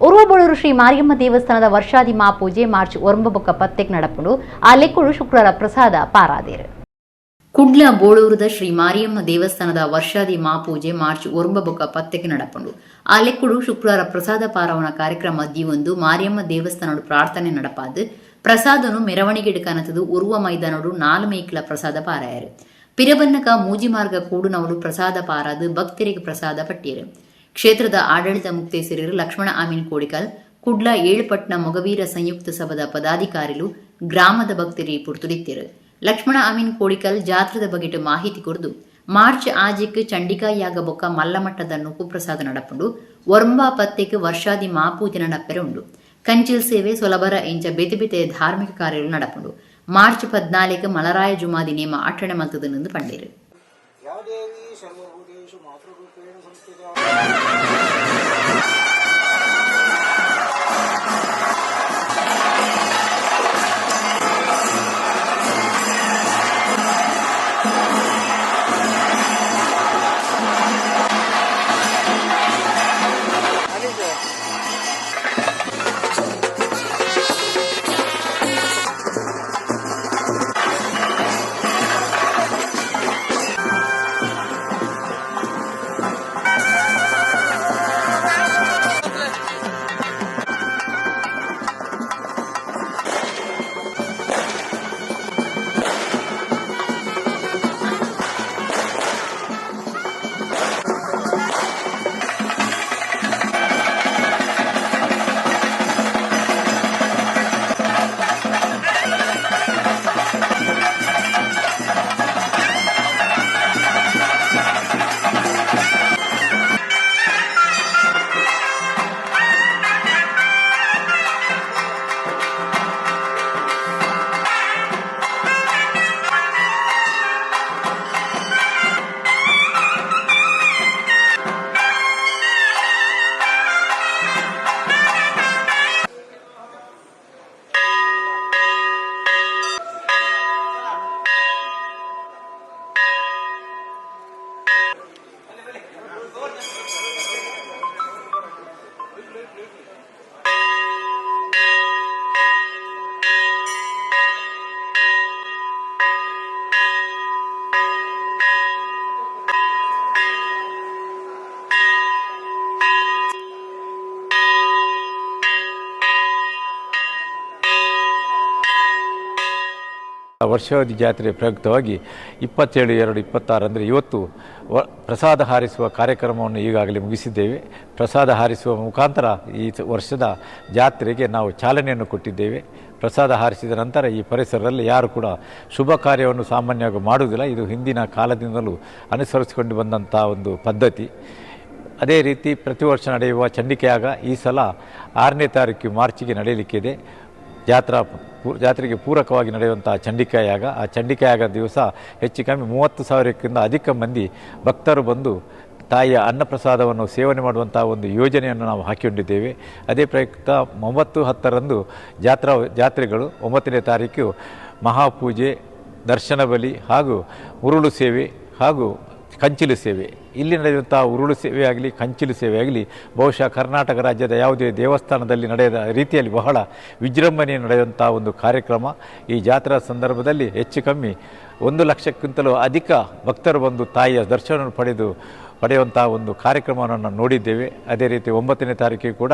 ಉರ್ವಬೋಳೂರು ಶ್ರೀ ಮಾರಿಯಮ್ಮ ದೇವಸ್ಥಾನದ ವರ್ಷಾದಿ ಮಾಪೂಜೆ ಮಾರ್ಚ್ 9 ನಡಪುಂಡು. ಆ ಲೆಕ್ಕುಡು ಶುಕ್ರವಾರ ಪ್ರಸಾದ ಪಾರಾದೇರು. ಕುಡ್ಲ ಬೋಳೂರದ ಶ್ರೀ ಮಾರಿಯಮ್ಮ ದೇವಸ್ಥಾನದ ವರ್ಷಾದಿ ಮಾಪೂಜೆ ಮಾರ್ಚ್ 9 ನಡಪುಂಡು. ಆ ಲೆಕ್ಕುಡು ಶುಕ್ರವಾರ ಪ್ರಸಾದ ಪಾರವನ ಕಾರ್ಯಕ್ರಮ ದೀವೊಂದು ಮಾರಿಯಮ್ಮ ದೇವಸ್ಥಾನಡು ಪ್ರಾರ್ಥನೆ ನಡಪಾದು. ಪ್ರಸಾದನು ಮೆರವಣಿಗೆ ಕನತದು ಉರುವ ಮೈದಾನಡು 4 ಮೇಕ್ಲ ಪ್ರಸಾದ ಪಾರಾಯರು. ಪಿರಬನ್ನಕ ಮೂಜಿ ಮಾರ್ಗ ಕೂಡುನವಡು ಪ್ರಸಾದ ಪಾರಾದು ಭಕ್ತರಿಗೆ ಪ್ರಸಾದ ಪಟ್ಟಿಯರು. ಕ್ಷೇತ್ರದ ಆಡಳಿತ ಮುಕ್ತೇಸರರು ಲಕ್ಷ್ಮಣ ಆಮೀನ್ ಕೋಡಿಕಲ್, ಕುಡ್ಲ 7 ಪಟ್ನ ಮೊಗವೀರ ಸಂಯುಕ್ತ ಸಭದ ಪದಾಧಿಕಾರಿಗಳು ಗ್ರಾಮದ ಭಕ್ತರಿ ಪುರ್ತುಡಿತ್ತರು. ಲಕ್ಷ್ಮಣ ಆಮೀನ್ ಕೋಡಿಕಲ್ ಜಾತ್ರದ ಬಗೆಟ್ ಮಾಹಿತಿ ಕೊರದು ಮಾರ್ಚ್ ಆಜಿಕ್ ಚಂಡಿಕಾಯಾಗ ಬೊಕ್ಕ ಮಲ್ಲಮಟ್ಟದ ನುಕ್ಕು ಪ್ರಸಾದ ನಡಪುಂಡು. 9 ವರ್ಷಾದಿ ಮಾಪೂಜೆ ನಡಪ್ಪೆರೆ ಉಂಡು. ಕಂಚಿಲ್ ಸೇವೆ ಸೊಲಬರ ಎಂಚ ಬೇತೆ ಧಾರ್ಮಿಕ ಕಾರ್ಯಗಳು ನಡಪುಂಡು. ಮಾರ್ಚ್ 14 ಮಲರಾಯ ಜುಮಾದಿ ನೇಮ ಆಚರಣೆ ಮಲ್ತದನೆಂದು ಪಂಡೇರು. ವರ್ಷಾವಧಿ ಜಾತ್ರೆ ಪ್ರಯುಕ್ತವಾಗಿ 27/2/26 ಅಂದರೆ ಇವತ್ತು ಪ್ರಸಾದ ಹಾರಿಸುವ ಕಾರ್ಯಕ್ರಮವನ್ನು ಈಗಾಗಲೇ ಮುಗಿಸಿದ್ದೇವೆ. ಪ್ರಸಾದ ಹಾರಿಸುವ ಮುಖಾಂತರ ಈ ವರ್ಷದ ಜಾತ್ರೆಗೆ ನಾವು ಚಾಲನೆಯನ್ನು ಕೊಟ್ಟಿದ್ದೇವೆ. ಪ್ರಸಾದ ಹಾರಿಸಿದ ನಂತರ ಈ ಪರಿಸರದಲ್ಲಿ ಯಾರು ಕೂಡ ಶುಭ ಕಾರ್ಯವನ್ನು ಸಾಮಾನ್ಯವಾಗಿ ಮಾಡುವುದಿಲ್ಲ. ಇದು ಹಿಂದಿನ ಕಾಲದಿಂದಲೂ ಅನುಸರಿಸಿಕೊಂಡು ಬಂದಂಥ ಒಂದು ಪದ್ಧತಿ. ಅದೇ ರೀತಿ ಪ್ರತಿ ವರ್ಷ ನಡೆಯುವ ಚಂಡಿಕೆಯಾಗ ಈ ಸಲ 6ನೇ ತಾರೀಕು ಮಾರ್ಚಿಗೆ ನಡೆಯಲಿಕ್ಕಿದೆ. ಜಾತ್ರೆಗೆ ಪೂರಕವಾಗಿ ನಡೆಯುವಂಥ ಚಂಡಿಕಾಯಾಗ. ಆ ಚಂಡಿಕಾಯಾಗ ದಿವಸ ಹೆಚ್ಚು ಕಮ್ಮಿ 30,000ಕ್ಕಿಂತ ಅಧಿಕ ಮಂದಿ ಭಕ್ತರು ಬಂದು ತಾಯಿಯ ಅನ್ನಪ್ರಸಾದವನ್ನು ಸೇವನೆ ಮಾಡುವಂಥ ಒಂದು ಯೋಜನೆಯನ್ನು ನಾವು ಹಾಕಿಕೊಂಡಿದ್ದೇವೆ. ಅದೇ ಪ್ರಯುಕ್ತ 9-10ರಂದು ಜಾತ್ರೆಗಳು 9ನೇ ತಾರೀಕು ಮಹಾಪೂಜೆ, ದರ್ಶನ ಬಲಿ ಹಾಗೂ ಉರುಳು ಸೇವೆ ಹಾಗೂ ಕಂಚಿಲು ಸೇವೆ. ಇಲ್ಲಿ ನಡೆಯುವಂಥ ಉರುಳು ಸೇವೆ ಆಗಲಿ ಕಂಚಿಲು ಸೇವೆ ಆಗಲಿ ಬಹುಶಃ ಕರ್ನಾಟಕ ರಾಜ್ಯದ ಯಾವುದೇ ದೇವಸ್ಥಾನದಲ್ಲಿ ನಡೆಯದ ರೀತಿಯಲ್ಲಿ ಬಹಳ ವಿಜೃಂಭಣೆ ನಡೆಯುವಂಥ ಒಂದು ಕಾರ್ಯಕ್ರಮ. ಈ ಜಾತ್ರಾ ಸಂದರ್ಭದಲ್ಲಿ ಹೆಚ್ಚು ಕಮ್ಮಿ 1 ಲಕ್ಷಕ್ಕಿಂತಲೂ ಅಧಿಕ ಭಕ್ತರು ಬಂದು ತಾಯಿಯ ದರ್ಶನವನ್ನು ಪಡೆಯುವಂಥ ಒಂದು ಕಾರ್ಯಕ್ರಮವನ್ನು ನೋಡಿದ್ದೇವೆ. ಅದೇ ರೀತಿ 9ನೇ ತಾರೀಕಿಗೆ ಕೂಡ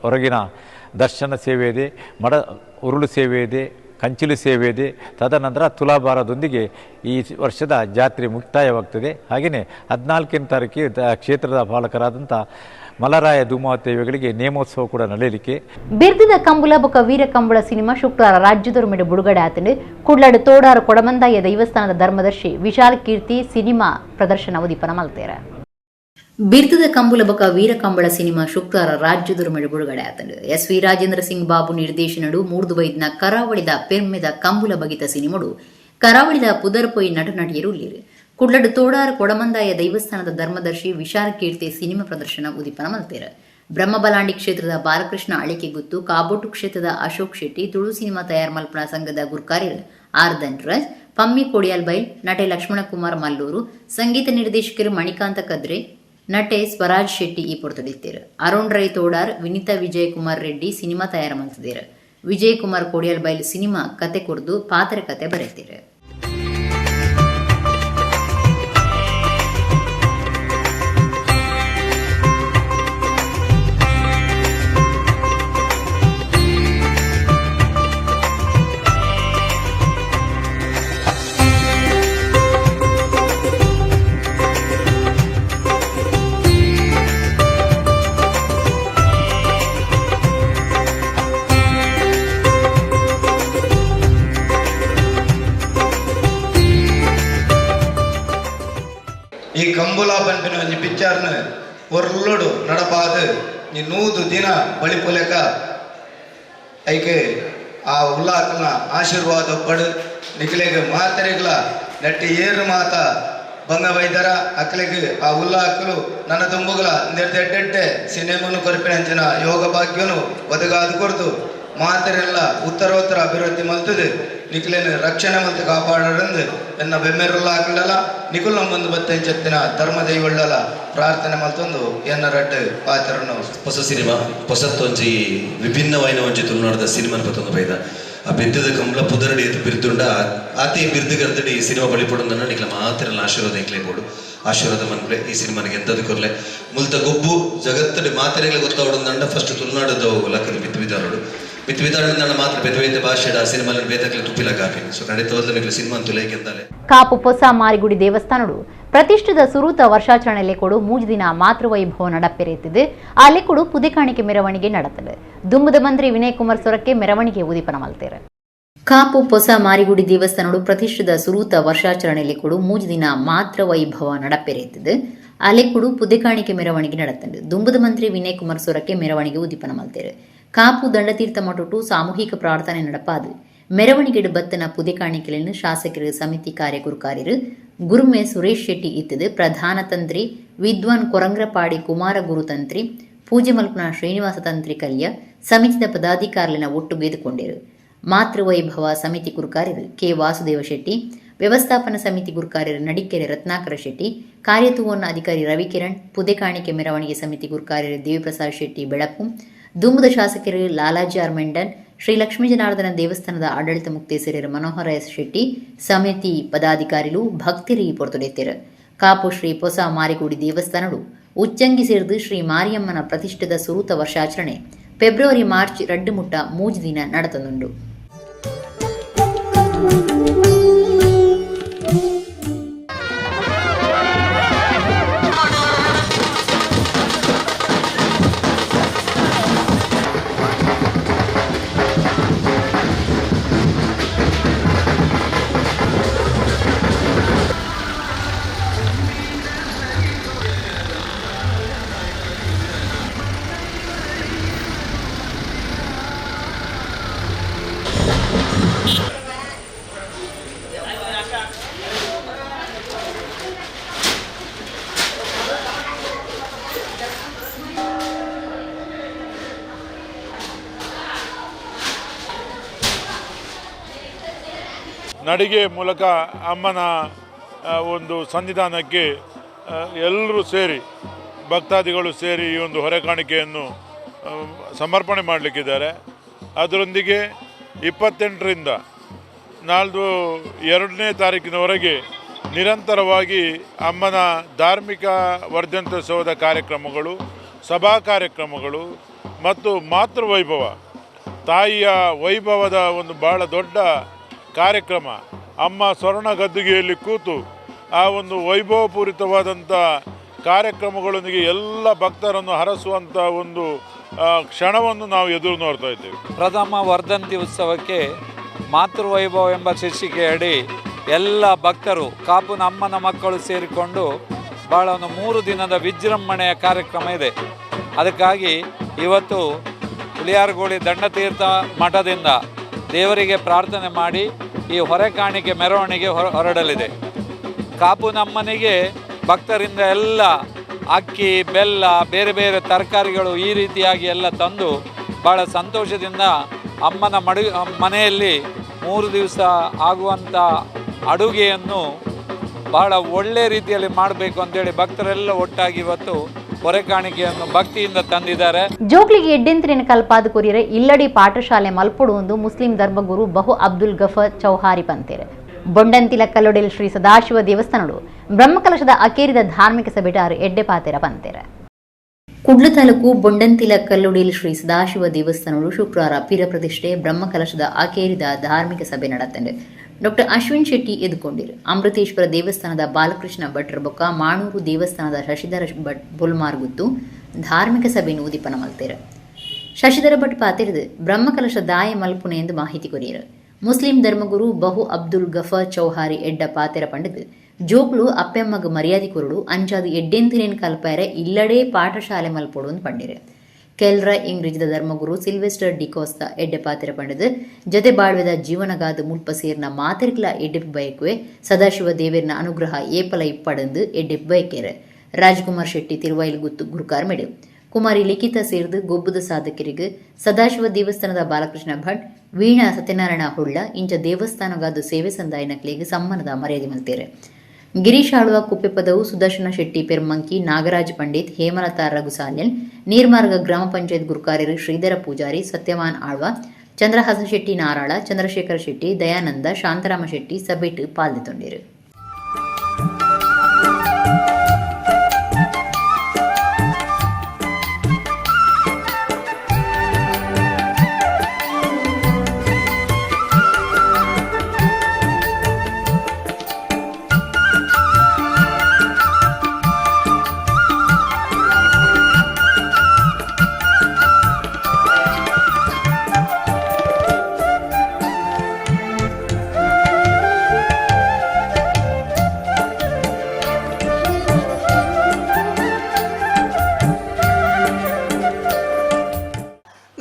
ಹೊರಗಿನ ದರ್ಶನ ಸೇವೆ ಇದೆ, ಉರುಳು ಸೇವೆ ಇದೆ, ಕಂಚಿಲು ಸೇವೆ ಇದೆ. ತದನಂತರ ತುಲಾಭಾರದೊಂದಿಗೆ ಈ ವರ್ಷದ ಜಾತ್ರೆ ಮುಕ್ತಾಯವಾಗ್ತದೆ. ಹಾಗೆಯೇ 14ನೇ ತಾರೀಕಿಗೆ ಕ್ಷೇತ್ರದ ಪಾಲಕರಾದಂಥ ಮಲರಾಯ ಧೂಮಾವತೇವಿಗಳಿಗೆ ನೇಮೋತ್ಸವ ಕೂಡ ನಡೆಯಲಿಕ್ಕೆ. ಬಿರ್ದಿದ ಕಂಬುಲ ಬೊಕ ವೀರ ಕಂಬಳ ಸಿನಿಮಾ ಶುಕ್ರವಾರ ರಾಜ್ಯದೊರ್ಮೆಡೆ ಬಿಡುಗಡೆ ಆತಂಡು ಕುಡ್ಲಡ್ ತೋಡಾರು ಕೊಡಮಂದಾಯ ದೇವಸ್ಥಾನದ ಧರ್ಮದರ್ಶಿ ವಿಶಾಲ್ ಕೀರ್ತಿ ಸಿನಿಮಾ ಪ್ರದರ್ಶನ ಉದಿಪನ ಮಲ್ತೇರ. ಬಿರ್ದಿದ ಕಂಬುಲ ಬೊಕ ವೀರ ಕಂಬಳ ಸಿನಿಮಾ ಶುಕ್ರವಾರ ರಾಜ್ಯದೊರ್ಮೆಡೆ ಬಿಡುಗಡೆ ಆತಂಡು ಎಸ್.ವಿ. ರಾಜೇಂದ್ರ ಸಿಂಗ್ ಬಾಬು ನಿರ್ದೇಶನಡು ಮೂರ್ದುವೈದ್ನ ಕರಾವಳಿದ ಪೆರ್ಮೆದ ಕಂಬುಲ ಬಗಿತ ಸಿನಿಮಾಡು ಕರಾವಳಿದ ಪುದರ್ಪೊಯ್ ನಟನಟಿಯರು ಉಳ್ಳೀರು. ಕುಡ್ಲಡ್ ತೋಡಾರು ಕೊಡಮಂದಾಯ ದೈವಸ್ಥಾನದ ಧರ್ಮದರ್ಶಿ ವಿಶಾಲ್ ಕೀರ್ತಿ ಸಿನಿಮಾ ಪ್ರದರ್ಶನ ಉದಿಪನ ಮಲ್ತೇರ. ಬ್ರಹ್ಮಬಲಾಂಡಿ ಕ್ಷೇತ್ರದ ಬಾಲಕೃಷ್ಣ ಅಳಿಕೆಗುತ್ತು, ಕಾಬೋಟು ಕ್ಷೇತ್ರದ ಅಶೋಕ್ ಶೆಟ್ಟಿ, ತುಳು ಸಿನಿಮಾ ತಯಾರು ಮಲ್ಪನ ಸಂಘದ ಗುರ್ಕಾರ್ಯರು ಆರ್ ಧನ್ರಾಜ್, ಪಮ್ಮಿ ಕೊಡಿಯಾಲ್ ಬೈಲ್, ನಟೆ ಲಕ್ಷ್ಮಣಕುಮಾರ್ ಮಲ್ಲೂರು, ಸಂಗೀತ ನಿರ್ದೇಶಕರು ಮಣಿಕಾಂತ ಕದ್ರೆ, ನಟೆ ಸ್ವರಾಜ್ ಶೆಟ್ಟಿ ಈ ಪೊರ್ತೊಡಿತ್ತೇರು. ಅರುಣ್ ರೈ ತೋಡಾರ್, ವಿನಿತಾ ವಿಜಯಕುಮಾರ್ ರೆಡ್ಡಿ ಸಿನಿಮಾ ತಯಾರು ಮಲ್ತಿದ್ದೇರು. ವಿಜಯಕುಮಾರ್ ಕೊಡಿಯಾಲ್ ಬೈಲ್ ಸಿನಿಮಾ ಕತೆ ಕೊರ್ದು ಪಾತ್ರ ಕತೆ ಬರೆತೀರು. ಈ ಕಂಬುಲ ಪಂಪಿನ ಒಂಜಿ ಪಿಕ್ಚರ್ನ ಒರ್ಲುಡು ನಡಪಾದು ಈ 100 ದಿನ ಬಳಿಪುಲೆಕ ಐಕೆ ಆ ಉಲ್ಲಾಕನ ಆಶೀರ್ವಾದ ಪಡು ನಿಖಿಲೆಗೆ ಮಾತರೆಗಳ ನೆಟ್ಟಿ ಏರು ಮಾತ ಬಂಗ ವೈದ್ಯರ ಅಕ್ಕಲಿಗೆ ಆ ಉಲ್ಲಾಕಲು ನನ್ನ ತುಂಬುಗಳ ನಿರ್ದೆಡ್ಡೆ ಸಿನಿಮಾನು ಕೊರಪಿನಂಚಿನ ಯೋಗ ಭಾಗ್ಯನು ಒದಗಾದು ಕೊಡ್ದು ಮಾತರೆಲ್ಲ ಉತ್ತರೋತ್ತರ ಅಭಿವೃದ್ಧಿ ಮಲ್ತದೆ ನಿಖಿಲೇನು ರಕ್ಷಣೆ ಮತ್ತು ಕಾಪಾಡಂದು ಎನ್ನ ಬೆಮ್ಮೆರುಲ್ಲ ಹಾಕಲಲ್ಲ ನಿಖುಲ್ ನಮ್ಮೊಂದು ಬತ್ತೆಂಚೆತ್ತಿನ ಧರ್ಮ ದೈವಳ್ಳಲ ಪ್ರಾರ್ಥನೆ ಮಲ್ತೊಂದು ಎನ್ನ ರಡ್ಡು ಪಾತ್ರನು ಹೊಸ ಸಿನಿಮಾ ಹೊಸತ್ತೊಂಜಿ ವಿಭಿನ್ನವಾದ ಒಂಜಿ ತುಳುನಾಡದ ಸಿನಿಮಾನ ಪತ್ತೊಂದು ಬೈದ ಆ ಬಿದ್ದದ ಕಂಬಳ ಪುದರಡಿ ಎತ್ತು ಬಿರ್ದುಂಡ ಆತೆ ಬಿರ್ದು ಗರ್ದಡಿ ಈ ಸಿನಿಮಾ ಬಳಿಪಡೊಂದನ್ನ ನಿಖಲ ಮಾತ್ರ ಆಶೀರ್ವಾದ ಎಂಕ್ಲೆ ಬೋಡು ಆಶೀರ್ವಾದ ಮನ್ಪಲೆ ಈ ಸಿನಿಮಾನಿಗೆ ಎಂತದ್ದು ಕೊರ್ಲೆ ಮುಲ್ತ ಗೊಬ್ಬು ಜಗತ್ತಡಿ ಮಾತೆರೆಗಳ ಗೊತ್ತಾವಡೊಂದಂಡ ಫಸ್ಟ್ ತುಳುನಾಡದ ಲಕ್ಕದ ಬಿತ್ತುವಿದಾರೋಡು ಬಿತ್ತುವಿದಾರದಿಂದ ಮಾತ್ರ ಬೆದವೇದ ಭಾಷೆಡ ಸಿನಿಮಾ ಬೇದಕ್ಲೆ ತುಪ್ಪಿಲ ಕಾಪಿ ಸೊ ಖಂಡಿತವಾದ ಸಿನಿಮಾ ತುಲೇಕೆಂದಾಲೆ ಕಾಪು ಪೊಸ ಮಾರಿಗುಡಿ ದೇವಸ್ಥಾನಡು ಪ್ರತಿಷ್ಠಿತ ಸುರೂತ ವರ್ಷಾಚರಣೆ ಲೆಕೊಡು 3 ದಿನ ಮಾತೃವೈಭವ ನಡಪೆರೆಯುತ್ತಿದೆ. ಆ ಲೆಕೊಡು ಪುದೆಕಾಣಿಕೆ ಮೆರವಣಿಗೆ ನಡೆತದೆ. ದುಂಬದ ಮಂತ್ರಿ ವಿನಯ್ ಕುಮಾರ್ ಸೊರಕ್ಕೆ ಮೆರವಣಿಗೆ ಉದಿಪನ ಮಲ್ತೇರೆ. ಕಾಪು ಪೊಸ ಮಾರಿಗುಡಿ ದೇವಸ್ಥಾನಡು ಪ್ರತಿಷ್ಠಿತ ಸುರೂತ ವರ್ಷಾಚರಣೆ ಲೆಕೊಡು 3 ದಿನ ಮಾತೃವೈಭವ ನಡಪೆರೆಯುತ್ತಿದೆ. ಆ ಲೆಕೊಡು ಪುದೆಕಾಣಿಕೆ ಮೆರವಣಿಗೆ ನಡೆತದೆ. ದುಂಬದ ಮಂತ್ರಿ ವಿನಯ್ ಕುಮಾರ್ ಸೊರಕ್ಕೆ ಮೆರವಣಿಗೆ ಉದಿಪನ ಮಲ್ತೇರೆ. ಕಾಪು ದಂಡತೀರ್ಥ ಮಠಟು ಸಾಮೂಹಿಕ ಪ್ರಾರ್ಥನೆ ನಡಪಾದು ಮೆರವಣಿಗೆ ಬತ್ತನ ಪುದೆಕಾಣಿಕೆಯನ್ನು ಶಾಸಕರು ಸಮಿತಿ ಕಾರ್ಯಗುರುಕಾರ್ಯರು ಗುರುಮೆ ಸುರೇಶ್ ಶೆಟ್ಟಿ ಇತ್ತದು ಪ್ರಧಾನ ತಂತ್ರಿ ವಿದ್ವಾನ್ ಕೊರಂಗ್ರಪಾಡಿ ಕುಮಾರ ಗುರುತಂತ್ರಿ ಪೂಜೆ ಮಲ್ಪನ ಶ್ರೀನಿವಾಸ ತಂತ್ರಿ ಕಲ್ಯ ಸಮಿತಿದ ಪದಾಧಿಕಾರಿನ ಒಟ್ಟು ಬೇದುಕೊಂಡಿರು. ಮಾತೃವೈಭವ ಸಮಿತಿ ಗುರುಕಾರ್ಯರು ಕೆ ವಾಸುದೇವ ಶೆಟ್ಟಿ, ವ್ಯವಸ್ಥಾಪನಾ ಸಮಿತಿ ಗುರುಕಾರ್ಯರು ನಡಿಕೆರೆ ರತ್ನಾಕರ ಶೆಟ್ಟಿ, ಕಾರ್ಯತುವನ್ನ ಅಧಿಕಾರಿ ರವಿಕಿರಣ್, ಪುದೆಕಾಣಿಕೆ ಮೆರವಣಿಗೆ ಸಮಿತಿ ಗುರುಕಾರ್ಯರು ದೇವಿಪ್ರಸಾದ್ ಶೆಟ್ಟಿ ಬೆಳಪು, ದುಂಬದ ಶಾಸಕರು ಲಾಲಾಜಿ ಆರ್ ಮೆಂಡನ್, ಶ್ರೀ ಲಕ್ಷ್ಮೀ ಜನಾರ್ದನ ದೇವಸ್ಥಾನದ ಆಡಳಿತ ಮುಕ್ತೇಸರರು ಮನೋಹರ ಎಸ್ ಶೆಟ್ಟಿ, ಸಮಿತಿ ಪದಾಧಿಕಾರಿಗಳು ಭಕ್ತರು ಈ ಪೊರ್ತೊಡೆತ್ತರು. ಕಾಪು ಶ್ರೀ ಪೊಸ ಮಾರಿಗುಡಿ ದೇವಸ್ಥಾನಡು ಉಚ್ಚಂಗಿ ಸೇರಿದು ಶ್ರೀ ಮಾರಿಯಮ್ಮನ ಪ್ರತಿಷ್ಠಿತ ಸುರೂತ ವರ್ಷಾಚರಣೆ ಫೆಬ್ರವರಿ ಮಾರ್ಚ್ 2 ಮುಟ್ಟ 3 ದಿನ ನಡೆತನುಂಡು. ನಡಿಗೆ ಮೂಲಕ ಅಮ್ಮನ ಒಂದು ಸನ್ನಿಧಾನಕ್ಕೆ ಎಲ್ಲರೂ ಸೇರಿ ಭಕ್ತಾದಿಗಳು ಸೇರಿ ಈ ಒಂದು ಹೊರೆ ಕಾಣಿಕೆಯನ್ನು ಸಮರ್ಪಣೆ ಮಾಡಲಿಕ್ಕಿದ್ದಾರೆ. ಅದರೊಂದಿಗೆ 28ರಿಂದ ನಾಳ್ದು 2ನೇ ತಾರೀಕಿನವರೆಗೆ ನಿರಂತರವಾಗಿ ಅಮ್ಮನ ಧಾರ್ಮಿಕ ವರ್ಧಂತ್ಯೋತ್ಸವದ ಕಾರ್ಯಕ್ರಮಗಳು, ಸಭಾ ಕಾರ್ಯಕ್ರಮಗಳು ಮತ್ತು ಮಾತೃವೈಭವ, ತಾಯಿಯ ವೈಭವದ ಒಂದು ಭಾಳ ದೊಡ್ಡ ಕಾರ್ಯಕ್ರಮ. ಅಮ್ಮ ಸ್ವರ್ಣ ಗದ್ದುಗೆಯಲ್ಲಿ ಕೂತು ಆ ಒಂದು ವೈಭವಪೂರಿತವಾದಂಥ ಕಾರ್ಯಕ್ರಮಗಳೊಂದಿಗೆ ಎಲ್ಲ ಭಕ್ತರನ್ನು ಹರಸುವಂಥ ಒಂದು ಕ್ಷಣವನ್ನು ನಾವು ಎದುರು ನೋಡ್ತಾ ಇದ್ದೇವೆ. ಪ್ರಥಮ ವರ್ಧಂತಿ ಉತ್ಸವಕ್ಕೆ ಮಾತೃವೈಭವ ಎಂಬ ಶೀರ್ಷಿಕೆಯಡಿ ಎಲ್ಲ ಭಕ್ತರು ಕಾಪುನ ಅಮ್ಮನ ಮಕ್ಕಳು ಸೇರಿಕೊಂಡು ಭಾಳ ಒಂದು 3 ದಿನದ ವಿಜೃಂಭಣೆಯ ಕಾರ್ಯಕ್ರಮ ಇದೆ. ಅದಕ್ಕಾಗಿ ಇವತ್ತು ಹುಲಿಯಾರಗೋಳಿ ದಂಡತೀರ್ಥ ಮಠದಿಂದ ದೇವರಿಗೆ ಪ್ರಾರ್ಥನೆ ಮಾಡಿ ಈ ಹೊರೆ ಕಾಣಿಕೆ ಮೆರವಣಿಗೆ ಹೊರಡಲಿದೆ. ಕಾಪುನಮ್ಮನಿಗೆ ಭಕ್ತರಿಂದ ಎಲ್ಲ ಅಕ್ಕಿ, ಬೆಲ್ಲ, ಬೇರೆ ಬೇರೆ ತರಕಾರಿಗಳು ಈ ರೀತಿಯಾಗಿ ಎಲ್ಲ ತಂದು ಭಾಳ ಸಂತೋಷದಿಂದ ಅಮ್ಮನ ಮನೆಯಲ್ಲಿ 3 ದಿವಸ ಆಗುವಂಥ ಅಡುಗೆಯನ್ನು ಬಹಳ ಒಳ್ಳೆಯ ರೀತಿಯಲ್ಲಿ ಮಾಡಬೇಕು ಅಂತೇಳಿ ಭಕ್ತರೆಲ್ಲ ಒಟ್ಟಾಗಿ ಇವತ್ತು ಹೊರೆ ಕಾಣಿಕೆಯನ್ನು ಭಕ್ತಿಯಿಂದ ತಂದಿದ್ದಾರೆ. ಜೋಕ್ಲಿಗೆ ಎಡ್ಡೆಂತಿನ ಕಲ್ಪಾದ ಕೊರಿಯರೆ ಇಲ್ಲಡಿ ಪಾಠಶಾಲೆ ಮಲ್ಪಡುವುದು ಮುಸ್ಲಿಂ ಧರ್ಮಗುರು ಬಹು ಅಬ್ದುಲ್ ಗಫರ್ ಚೌಹಾರಿ ಪಂತೇರೆ. ಬೊಂಡಂತಿಲ ಕಲ್ಲೊಡೆಲ್ ಶ್ರೀ ಸದಾಶಿವ ದೇವಸ್ಥಾನಗಳು ಬ್ರಹ್ಮಕಲಶದ ಅಕೇರಿದ ಧಾರ್ಮಿಕ ಸಭೆಟಾರು ಎಡ್ಡೆ ಪಾತೆರ ಪಂತೇರೆ. ಕುಡ್ಲು ತಾಲೂಕು ಬೊಂಡಂತಿಲ ಕಲ್ಲೊಡೆಲ್ ಶ್ರೀ ಸದಾಶಿವ ದೇವಸ್ಥಾನಗಳು ಶುಕ್ರವಾರ ಪಿರ ಪ್ರತಿಷ್ಠೆ ಬ್ರಹ್ಮಕಲಶದ ಅಕೇರಿದ ಧಾರ್ಮಿಕ ಸಭೆ ನಡೆತಂಡೆ. ಡಾಕ್ಟರ್ ಅಶ್ವಿನ್ ಶೆಟ್ಟಿ ಎದುಕೊಂಡಿರು. ಅಮೃತೇಶ್ವರ ದೇವಸ್ಥಾನದ ಬಾಲಕೃಷ್ಣ ಭಟ್ರ ಬೊಕ್ಕ ಮಾಣೂರು ದೇವಸ್ಥಾನದ ಶಶಿಧರ ಭಟ್ ಬೊಲ್ಮಾರ್ಗುತ್ತು ಧಾರ್ಮಿಕ ಸಭೆಯನ್ನು ಉದಿಪನ ಮಲ್ತೇರು. ಶಶಿಧರ ಭಟ್ ಪಾತಿರದು ಬ್ರಹ್ಮಕಲಶ ದಾಯ ಮಲ್ಪುನೆ ಎಂದು ಮಾಹಿತಿ ಕೊರಿಯರು. ಮುಸ್ಲಿಂ ಧರ್ಮಗುರು ಬಹು ಅಬ್ದುಲ್ ಗಫರ್ ಚೌಹಾರಿ ಎಡ್ಡ ಪಾತೆರ ಪಂಡಿತ್ ಜೋಕ್ಲು ಅಪ್ಪೆಮ್ಮಗ ಮರ್ಯಾದೆ ಕೊರಡು ಅಂಚಾದು ಎಡ್ಡೆಂತಿರೇನು ಕಲ್ಪಾಯರೆ ಇಲ್ಲಡೇ ಪಾಠಶಾಲೆ ಮಲ್ಪೊಡು ಅಂತ ಪಂಡಿರೆ. ಕೆಲ್ರ ಇಂಗ್ರಿಜ್ದ ಧರ್ಮಗುರು ಸಿಲ್ವೆಸ್ಟರ್ ಡಿಕೋಸ್ತ ಎಡ್ಡೆ ಪಾತೆರ ಪಂಡಿದ್ ಜೊತೆ ಬಾಳ್ವೆದ ಜೀವನಗಾದ ಮುಲ್ಪ ಸೇರ್ನ ಮಾತೆರ್ಕ್ಲ ಎಡ್ಡೆಪ್ ಬಯಕುವೆ ಸದಾಶಿವ ದೇವೇರ್ನ ಅನುಗ್ರಹ ಏಪಲ ಇಪ್ಪಡಂದು ಎಡ್ಡೆಪ್ ಬಯಕೇರೆ. ರಾಜ್ಕುಮಾರ್ ಶೆಟ್ಟಿ ತಿರುವೈಲ್ ಗುತ್ತು ಗುರುಕಾರ್ ಮೆಡು. ಕುಮಾರಿ ಲಿಖಿತ ಸೇರಿದು ಗೊಬ್ಬುದ ಸಾಧಕರಿಗೆ ಸದಾಶಿವ ದೇವಸ್ಥಾನದ ಬಾಲಕೃಷ್ಣ ಭಟ್, ವೀಣಾ ಸತ್ಯನಾರಾಯಣ ಹೊಳ್ಳ ಇಂಚ ದೇವಸ್ಥಾನಗಾದ ಸೇವೆ ಸಂದಾಯನಕ್ಲಿಗೆ ಸಮ್ಮಾನದ ಮರ್ಯಾದೆ ಮಲ್ತೇರೆ. ಗಿರೀಶ್ ಆಳ್ವ ಕುಪ್ಪೆ ಪದವು ಸುದರ್ಶನ ಶೆಟ್ಟಿ ಪೆರ್ಮಂಕಿ, ನಾಗರಾಜ್ ಪಂಡಿತ್, ಹೇಮಲತಾ ರಘುಸಾಲ್ಯನ್, ನೀರ್ಮಾರ್ಗ ಗ್ರಾಮ ಪಂಚಾಯತ್ ಗುರುಕಾರ್ಯರು ಶ್ರೀಧರ ಪೂಜಾರಿ, ಸತ್ಯವಾನ್ ಆಳ್ವ, ಚಂದ್ರಹಾಸ ಶೆಟ್ಟಿ ನಾರಾಳ, ಚಂದ್ರಶೇಖರ ಶೆಟ್ಟಿ, ದಯಾನಂದ, ಶಾಂತರಾಮ ಶೆಟ್ಟಿ ಸಭೆಟ್ ಪಾಲ್ಗೊಂಡಿರು.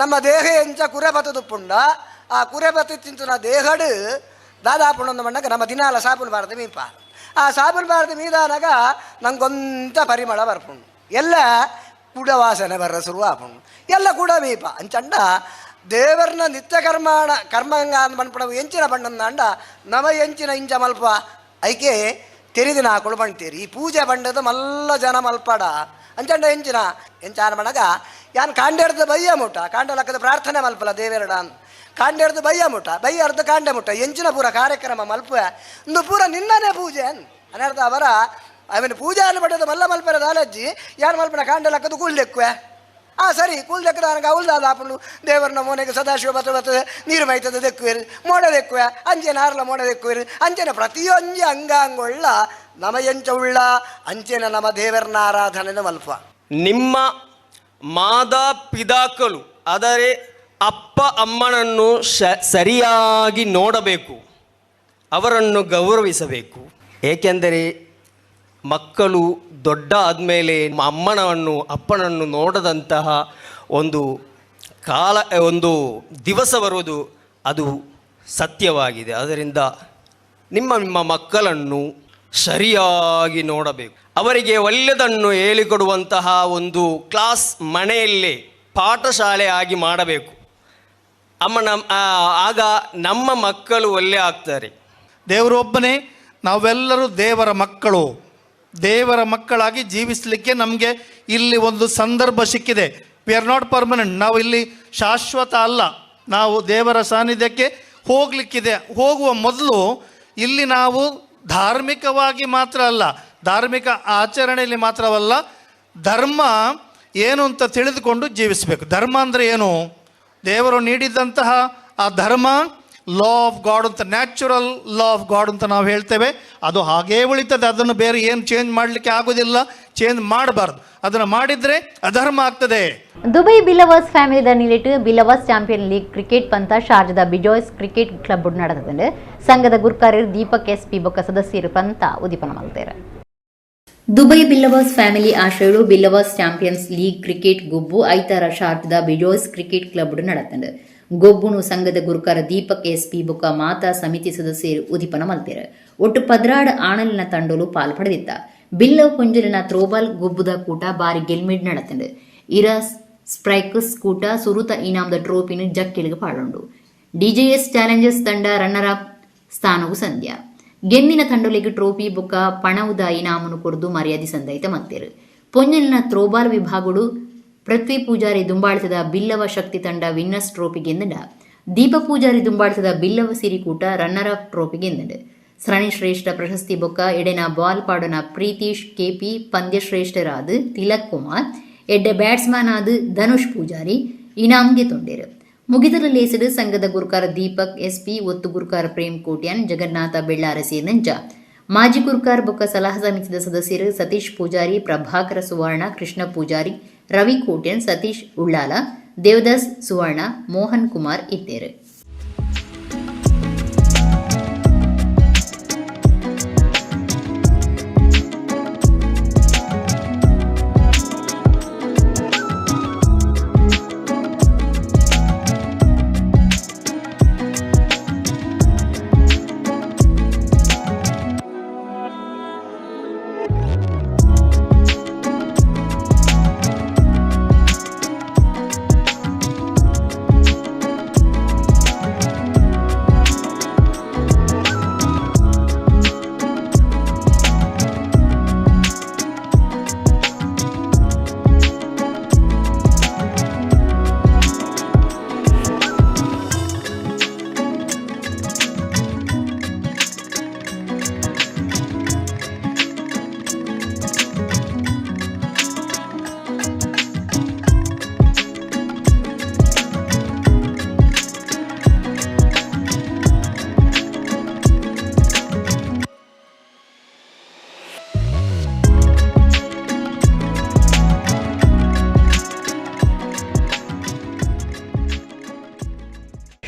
ನಮ್ಮ ದೇಹ ಎಂಚ ಕುರೆಬತ್ತದು ಪುಂಡ ಆ ಕುರೆಬತ್ತು ತಿಂತುನ ದೇಹಡು ದಾದಾಪುಂಡ ಮಣ್ಣಗ ನಮ್ಮ ದಿನಾಲ ಸಾಬುನ್ ಬಾರದು ಮೀಪ ಆ ಸಾಬುನ್ ಬಾರದು ಮೀದಾನಾಗ ನಂಗೊಂತ ಪರಿಮಳ ಬರ್ಪುಂಡು ಎಲ್ಲ ಕೂಡ ವಾಸನೆ ಬರ್ರ ಶುರು ಆಪುಂಡು ಎಲ್ಲ ಕೂಡ ಮೀಪ ಅಂಚಂಡ ದೇವರನ್ನ ನಿತ್ಯ ಕರ್ಮಂಗ ಮನ್ಪಡವು ಎಂಚಿನ ಬಣ್ಣಂದ ಅಂಡ ನಮ ಎಂಚಿನ ಇಂಚ ಮಲ್ಪ ಐಕೆ ತೆರಿದಿನ ಹಾಕೊಳು ಬಣ್ತೀರಿ ಈ ಪೂಜೆ ಬಂಡದ ಮಲ್ಲ ಜನ ಮಲ್ಪಡ ಅಂಚಂಡ ಎಂಚಾನ ಮಣಗ ಯಾನ್ ಕಾಂಡೆಡ್ದು ಬಯ್ಯ ಮುಟ್ಟ ಕಾಂಡಲಕ್ಕದ ಪ್ರಾರ್ಥನೆ ಮಲ್ಪಲ ದೇವೇರಡ ಕಾಂಡೆಡ್ದು ಬಯ್ಯ ಮುಟ್ಟ ಬಯ್ಯ ಅರ್ಧ ಕಾಂಡೆ ಮುಟ್ಟ ಎಂಚಿನ ಪೂರ ಕಾರ್ಯಕ್ರಮ ಮಲ್ಪ ಇಂದು ಪೂರ ನಿನ್ನನೇ ಪೂಜೆ ಅನರ್ಥ ಅವರ ಅವನ ಪೂಜೆ ಅನ್ನು ಬಡ್ಡದ ಮಲ್ಲ ಮಲ್ಪರ ದಾಲಜ್ಜಿ ಯಾರು ಮಲ್ಪನ ಕಾಂಡೆಲಕ್ಕದು ಕುಳ್ಳೆಕ್ಕುವೆ ಸರಿ ಕೂಲ್ ದೆಕ್ಕದ ನನಗೆ ಅವಲ್ದಾದ ಆಪುಂಡು ದೇವರನ ಮೋನೆಗೆ ಸದಾಶಿವ ಬರ್ತದೆ ನೀರು ಮೈತದ ದೆಕ್ಕುವೇರು ಮೋಡ ದೆಕ್ಕುವೆ ಅಂಚೆನ ಆರ್ಲ ಮೋಡ ದೆಕ್ಕುವೇರು ಅಂಚೆನ ಪ್ರತಿಯೊಂದು ಅಂಗಾಂಗೊಳ್ಳ ನಮ ಎಂಚ ಉಳ್ಳ ಅಂಚೆನ ನಮ್ಮ ದೇವರನ ಆರಾಧನೆ ಮಲ್ಪ. ನಿಮ್ಮ ಮಾತಾಪಿತಾಕಲು ಆದರೆ ಅಪ್ಪ ಅಮ್ಮನನ್ನು ಸರಿಯಾಗಿ ನೋಡಬೇಕು, ಅವರನ್ನು ಗೌರವಿಸಬೇಕು. ಏಕೆಂದರೆ ಮಕ್ಕಳು ದೊಡ್ಡ ಆದಮೇಲೆ ಅಮ್ಮನನ್ನು ಅಪ್ಪನನ್ನು ನೋಡದಂತಹ ಒಂದು ಒಂದು ದಿವಸ ಬರುವುದು ಅದು ಸತ್ಯವಾಗಿದೆ. ಅದರಿಂದ ನಿಮ್ಮ ಮಕ್ಕಳನ್ನು ಸರಿಯಾಗಿ ನೋಡಬೇಕು, ಅವರಿಗೆ ಒಳ್ಳೆಯದನ್ನು ಹೇಳಿಕೊಡುವಂತಹ ಒಂದು ಕ್ಲಾಸ್ ಮನೆಯಲ್ಲೇ ಪಾಠಶಾಲೆ ಆಗಿ ಮಾಡಬೇಕು. ಆಗ ನಮ್ಮ ಮಕ್ಕಳು ಒಳ್ಳೆ ಆಗ್ತಾರೆ. ದೇವರೊಬ್ಬನೇ, ನಾವೆಲ್ಲರೂ ದೇವರ ಮಕ್ಕಳು. ದೇವರ ಮಕ್ಕಳಾಗಿ ಜೀವಿಸಲಿಕ್ಕೆ ನಮಗೆ ಇಲ್ಲಿ ಒಂದು ಸಂದರ್ಭ ಸಿಕ್ಕಿದೆ. ವಿ ಆರ್ ನಾಟ್ ಪರ್ಮನೆಂಟ್, ನಾವು ಇಲ್ಲಿ ಶಾಶ್ವತ ಅಲ್ಲ. ನಾವು ದೇವರ ಸಾನ್ನಿಧ್ಯಕ್ಕೆ ಹೋಗಲಿಕ್ಕಿದೆ. ಹೋಗುವ ಮೊದಲು ಇಲ್ಲಿ ನಾವು ಧಾರ್ಮಿಕವಾಗಿ ಮಾತ್ರ ಅಲ್ಲ, ಧಾರ್ಮಿಕ ಆಚರಣೆಯಲ್ಲಿ ಮಾತ್ರವಲ್ಲ, ಧರ್ಮ ಏನು ಅಂತ ತಿಳಿದುಕೊಂಡು ಜೀವಿಸಬೇಕು. ಧರ್ಮ ಅಂದರೆ ಏನು? ದೇವರು ನೀಡಿದಂತಹ ಆ ಧರ್ಮ ಲಾ ಆಫ್ ಗಾಡ್ ಅಂತ, ನ್ಯಾಚುರಲ್ ಲಾ ಆಫ್ ಗಾಡ್ ಅಂತ ನಾವು ಹೇಳ್ತೇವೆ. ಅದು ಹಾಗೇ ಉಳಿತದೆ, ಅದನ್ನು ಬೇರೆ ಏನು ಚೇಂಜ್ ಮಾಡಲಿಕ್ಕೆ ಆಗೋದಿಲ್ಲ, ಚೇಂಜ್ ಮಾಡಬಾರ್ದು. ಅದನ್ನು ಮಾಡಿದರೆ ಅಧರ್ಮ ಆಗ್ತದೆ. ದುಬೈ ಬಿಲ್ಲವರ್ಸ್ ಫ್ಯಾಮಿಲಿದ ನೀಲಿಟ್ಟು ಬಿಲ್ಲವರ್ಸ್ ಚಾಂಪಿಯನ್ ಲೀಗ್ ಕ್ರಿಕೆಟ್ ಪಂತ ಶಾರ್ಜದ ಬಿಜಾಯ್ಸ್ ಕ್ರಿಕೆಟ್ ಕ್ಲಬ್ ನಡೆದಿದೆ. ಸಂಘದ ಗುರ್ಕಾರರು ದೀಪಕ್ SP ಬೊಕ್ಕ ಸದಸ್ಯರು ಪಂತ ಉದ್ದೀಪನ ಮಾಡ್ತಾರೆ. ದುಬೈ ಬಿಲ್ಲವರ್ಸ್ ಫ್ಯಾಮಿಲಿ ಆಶ್ರಯಗಳು ಬಿಲ್ಲವರ್ಸ್ ಚಾಂಪಿಯನ್ಸ್ ಲೀಗ್ ಕ್ರಿಕೆಟ್ ಗೊಬ್ಬು ಐತಾರ ಶಾರ್ಜದ ಬಿಜಾಯ್ಸ್ ಕ್ರಿಕೆಟ್ ಕ್ಲಬ್ ನಡೆದಿದೆ. ಗೊಬ್ಬುನು ಸಂಘದ ಗುರುಕಾರ ದೀಪಕ್ SP ಬೊಕ್ಕ ಮಾತಾ ಸಮಿತಿ ಸದಸ್ಯರು ಉದ್ದೀಪನ ಮಲ್ತೇರು. ಒಟ್ಟು 16 ಆಣಲಿನ ತಂಡೋಲು ಪಾಲ್ಪಡೆದಿತ್ತ. ಬಿಲ್ಲವ್ ಪುಂಜಲಿನ ಥ್ರೋಬಾಲ್ ಗೊಬ್ಬುದ ಕೂಟ ಬಾರಿ ಗೆಲ್ಮಿಡ್ ನಡೆದಿದೆ. ಇರಾಸ್ ಸ್ಪ್ರೈಕಸ್ ಕೂಟ ಸುರುತ ಇನಾಮದ ಟ್ರೋಫಿನ ಜಕ್ಕಿಲಿಗೆ ಪಾಡುಂಡು. DJS ಚಾಲೆಂಜರ್ಸ್ ತಂಡ ರನ್ನರ್ ಅಪ್ ಸ್ಥಾನವು ಸಂಧ್ಯ. ಗೆನ್ನಿನ ತಂಡೊಲಿಗೆ ಟ್ರೋಫಿ ಬೊಕ್ಕ ಪಣವುದ ಇನಾಮನು ಕೊರ್ದು ಮರ್ಯಾದೆ ಸಂದೈತ ಮತ್ತೇರು. ಪೊಂಜಲಿನ ಥ್ರೋಬಾಲ್ ವಿಭಾಗಗಳು ಪೃಥ್ವಿ ಪೂಜಾರಿ ದುಂಬಾಳಿಸಿದ ಬಿಲ್ಲವ ಶಕ್ತಿ ತಂಡ ವಿನ್ನರ್ಸ್ ಟ್ರೋಫಿ ಗೆಂದಿಡ. ದೀಪ ಪೂಜಾರಿ ದುಂಬಾಳಿಸಿದ Billava Sirikoota runner up trophy ಗೆಂದಿಡ. ಸರಣಿ ಶ್ರೇಷ್ಠ ಪ್ರಶಸ್ತಿ ಬೊಕ್ಕ ಎಡೆನ ಬಾಲ್ ಪಾಡನ ಪ್ರೀತೀಶ್ KP ಪಂದ್ಯಶ್ರೇಷ್ಠರಾದ ತಿಲಕ್ ಕುಮಾರ್, ಎಡ್ಡೆ ಬ್ಯಾಟ್ಸ್ಮನ್ ಆದ ಧನುಷ್ ಪೂಜಾರಿ ಇನಾಮ್ಗೆ ತೊಂಡೇರು. ಮುಗಿದರ ಲೇಸಡು ಸಂಘದ ಗುರುಕಾರ ದೀಪಕ್ SP, ಒತ್ತು ಗುರುಕಾರ ಪ್ರೇಮ್ ಕೋಟ್ಯಾನ್, ಜಗನ್ನಾಥ ಬೆಳ್ಳಾರ ಸೇರಿದಂಚ ಮಾಜಿ ಗುರುಕಾರ ಬೊಕ್ಕ ಸಲಹಾ ಸಮಿತಿದ ಸದಸ್ಯರು ಸತೀಶ್ ಪೂಜಾರಿ, ಪ್ರಭಾಕರ ಸುವರ್ಣ, ಕೃಷ್ಣ ಪೂಜಾರಿ, ರವಿ ಕೋಟ್ಯನ್, ಸತೀಶ್ ಉಳ್ಳಾಲ, ದೇವದಾಸ್ ಸುವರ್ಣ, ಮೋಹನ್ ಕುಮಾರ್ ಇದ್ದೇರು.